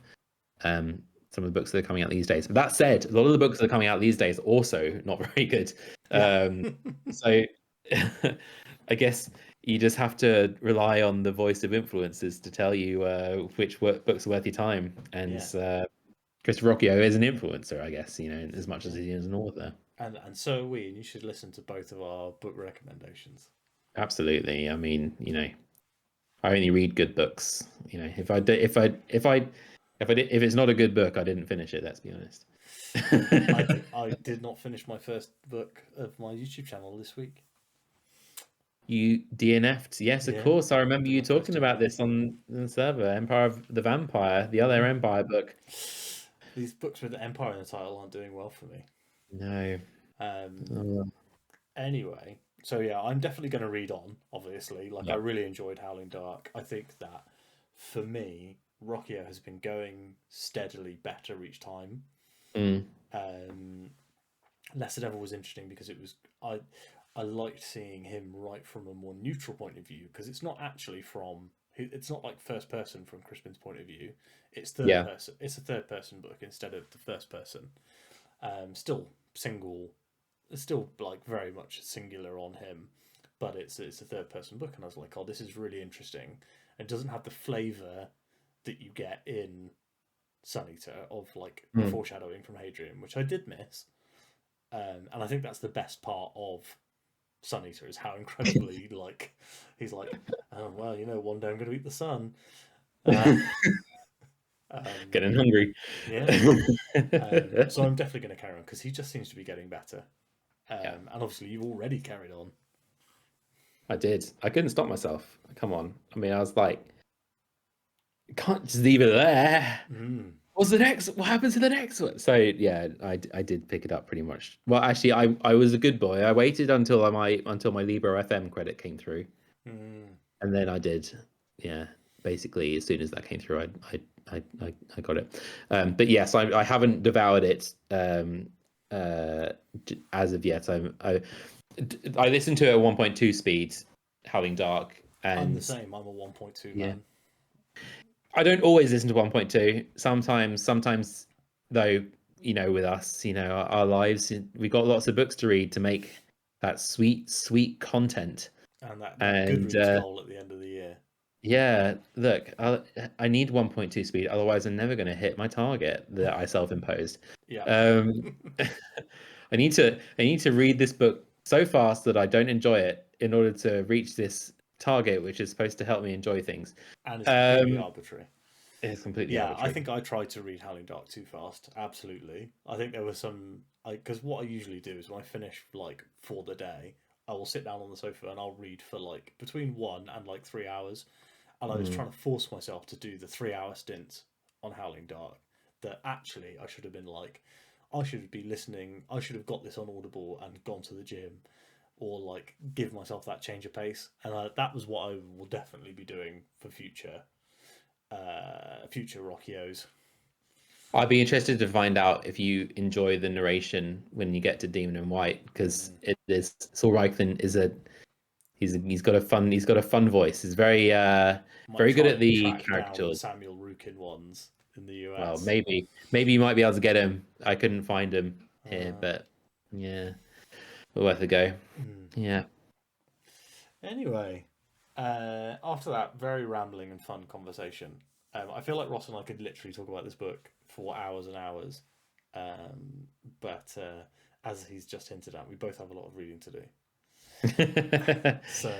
S2: some of the books that are coming out these days. But that said, a lot of the books that are coming out these days are also not very good.
S1: Yeah.
S2: So I guess you just have to rely on the voice of influencers to tell you which books are worth your time. And Christopher Ruocchio is an influencer, I guess, as much as he is an author.
S1: And so are we, and you should listen to both of our book recommendations.
S2: Absolutely. I mean, I only read good books. If it's not a good book, I didn't finish it. Let's be honest.
S1: I did not finish my first book of my YouTube channel this week.
S2: You DNF'd, yes, of course. I remember you talking about this on the server. Empire of the Vampire, the other Empire book.
S1: These books with the Empire in the title aren't doing well for me.
S2: No.
S1: Anyway, so yeah, I'm definitely going to read on. Obviously, I really enjoyed Howling Dark. I think that for me, Ruocchio has been going steadily better each time. Lesser Devil was interesting because I liked seeing him write from a more neutral point of view, because it's not like first person from Crispin's point of view. It's third person. It's a third person book instead of the first person. Still single. It's still like very much singular on him, but it's a third person book, and I was like, oh, this is really interesting. It doesn't have the flavor that you get in Sun Eater of like foreshadowing from Hadrian, which I did miss. And I think that's the best part of Sun Eater, is how incredibly like he's like, oh well, one day I'm going to eat the sun.
S2: Getting hungry.
S1: Yeah. So I'm definitely going to carry on because he just seems to be getting better. And obviously you've already carried on.
S2: I did. I couldn't stop myself. Come on. I mean, I was like, can't just leave it there. What's the next? What happens to the next one? So yeah, I did pick it up pretty much. Well, actually, I was a good boy. I waited until my Libro FM credit came through, and then I did. Yeah, basically, as soon as that came through, I got it. But yes, I haven't devoured it as of yet. I listened to it at 1.2 speed, Howling Dark, and
S1: I'm the same. I'm a 1.2 man.
S2: I don't always listen to 1.2. Sometimes though, with us, our lives, we got lots of books to read to make that sweet content.
S1: And that Goodreads goal at the end of the year.
S2: Yeah, look, I need 1.2 speed, otherwise I'm never going to hit my target that I self-imposed.
S1: Yeah.
S2: I need to read this book so fast that I don't enjoy it in order to reach this target, which is supposed to help me enjoy things.
S1: And it's completely arbitrary.
S2: It's completely arbitrary.
S1: I think I tried to read Howling Dark too fast. Absolutely. I think there was some, because what I usually do is when I finish for the day, I will sit down on the sofa and I'll read for between 1 and 3 hours. And I was trying to force myself to do the 3-hour stints on Howling Dark that actually I should have been I should be listening. I should have got this on Audible and gone to the gym, or give myself that change of pace. And that was what I will definitely be doing for future Ruocchios.
S2: I'd be interested to find out if you enjoy the narration when you get to Demon in White, because it is Saul Reichman is he's got a fun voice. He's very very good at the caricatures.
S1: Samuel Rukin ones in the US.
S2: Well, maybe you might be able to get him. I couldn't find him here, but yeah, worth a go. Yeah.
S1: Anyway, after that very rambling and fun conversation, I feel like Ross and I could literally talk about this book for hours and hours. But as he's just hinted at, we both have a lot of reading to do. So,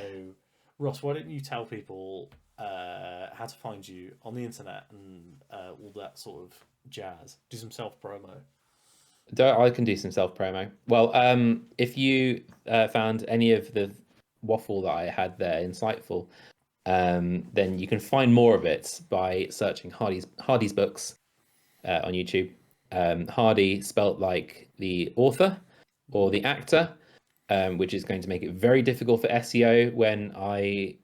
S1: Ross, why don't you tell people how to find you on the internet and all that sort of jazz? Do some self-promo.
S2: I can do some self promo. Well, if you found any of the waffle that I had there insightful, then you can find more of it by searching Hardy's books on YouTube. Hardy spelt like the author or the actor, which is going to make it very difficult for SEO when I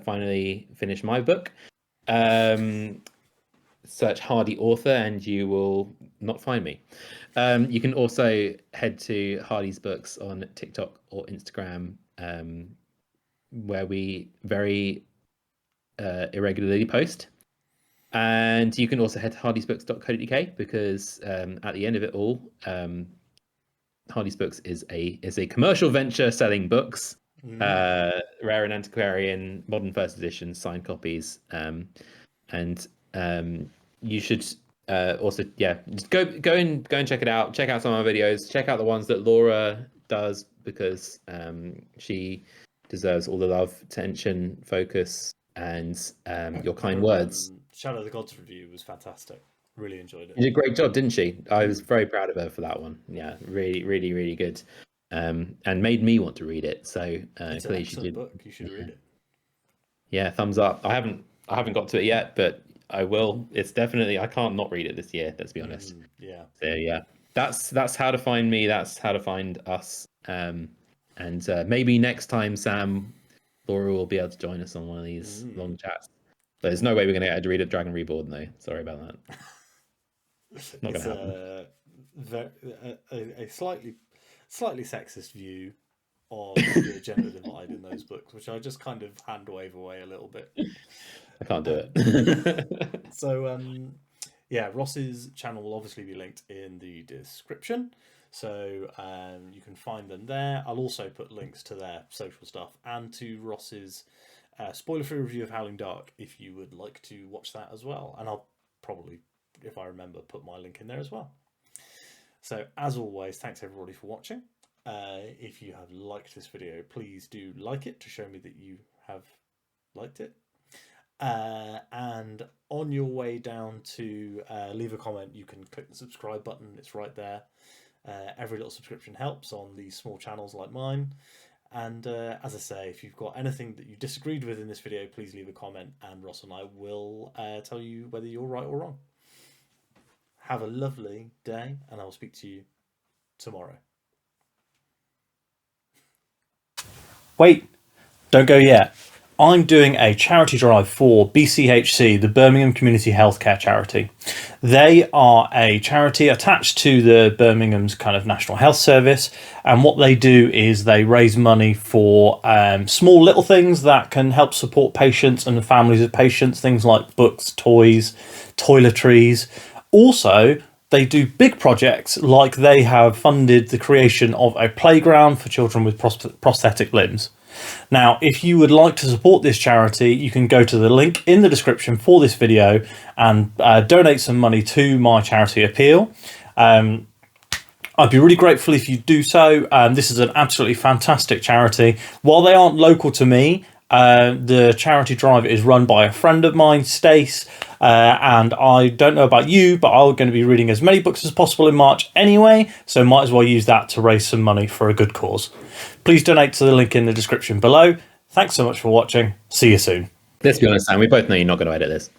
S2: finally finish my book. Search Hardy author and you will not find me. You can also head to Hardy's books on TikTok or Instagram, where we very irregularly post. And you can also head to hardysbooks.co.uk because at the end of it all, Hardy's Books is a commercial venture selling books, rare and antiquarian, modern first edition, signed copies, and you should also just go and check it out. Check out some of our videos. Check out the ones that Laura does because she deserves all the love, attention, focus, and your kind words.
S1: Shadow of the Gods review was fantastic. Really enjoyed it.
S2: She did a great job, didn't she? I was very proud of her for that one. Yeah, really, really, really good. And made me want to read it. So
S1: it's an excellent book. You should read it.
S2: Yeah, thumbs up. I haven't got to it yet, but I will. It's definitely, I can't not read it this year, let's be honest.
S1: Yeah.
S2: So yeah. That's how to find me, that's how to find us. And maybe next time, Sam, Laura will be able to join us on one of these long chats. But there's no way we're going to get her to read a Dragon Reborn, though. Sorry about that. Not going to
S1: happen. A slightly sexist view of the gender divide in those books, which I just kind of hand wave away a little bit.
S2: I can't do it.
S1: So, yeah, Ross's channel will obviously be linked in the description. So you can find them there. I'll also put links to their social stuff and to Ross's spoiler-free review of Howling Dark if you would like to watch that as well. And I'll probably, if I remember, put my link in there as well. So as always, thanks everybody for watching. If you have liked this video, please do like it to show me that you have liked it. And on your way down to leave a comment, you can click the subscribe button. It's right there. Every little subscription helps on these small channels like mine. And as I say, if you've got anything that you disagreed with in this video, please leave a comment and Ross and I will tell you whether you're right or wrong. Have a lovely day and I'll speak to you tomorrow. Wait, don't go yet. I'm doing a charity drive for BCHC, the Birmingham Community Healthcare Charity. They are a charity attached to the Birmingham's kind of National Health Service, and what they do is they raise money for small little things that can help support patients and the families of patients, things like books, toys, toiletries. Also, they do big projects, like they have funded the creation of a playground for children with prosthetic limbs. Now, if you would like to support this charity, you can go to the link in the description for this video and donate some money to my charity appeal. I'd be really grateful if you do so. This is an absolutely fantastic charity. While they aren't local to me, the charity drive is run by a friend of mine, Stace, and I don't know about you, but I'm going to be reading as many books as possible in March anyway, so might as well use that to raise some money for a good cause. Please donate to the link in the description below. Thanks so much for watching. See you soon.
S2: Let's be honest, Sam, we both know you're not going to edit this.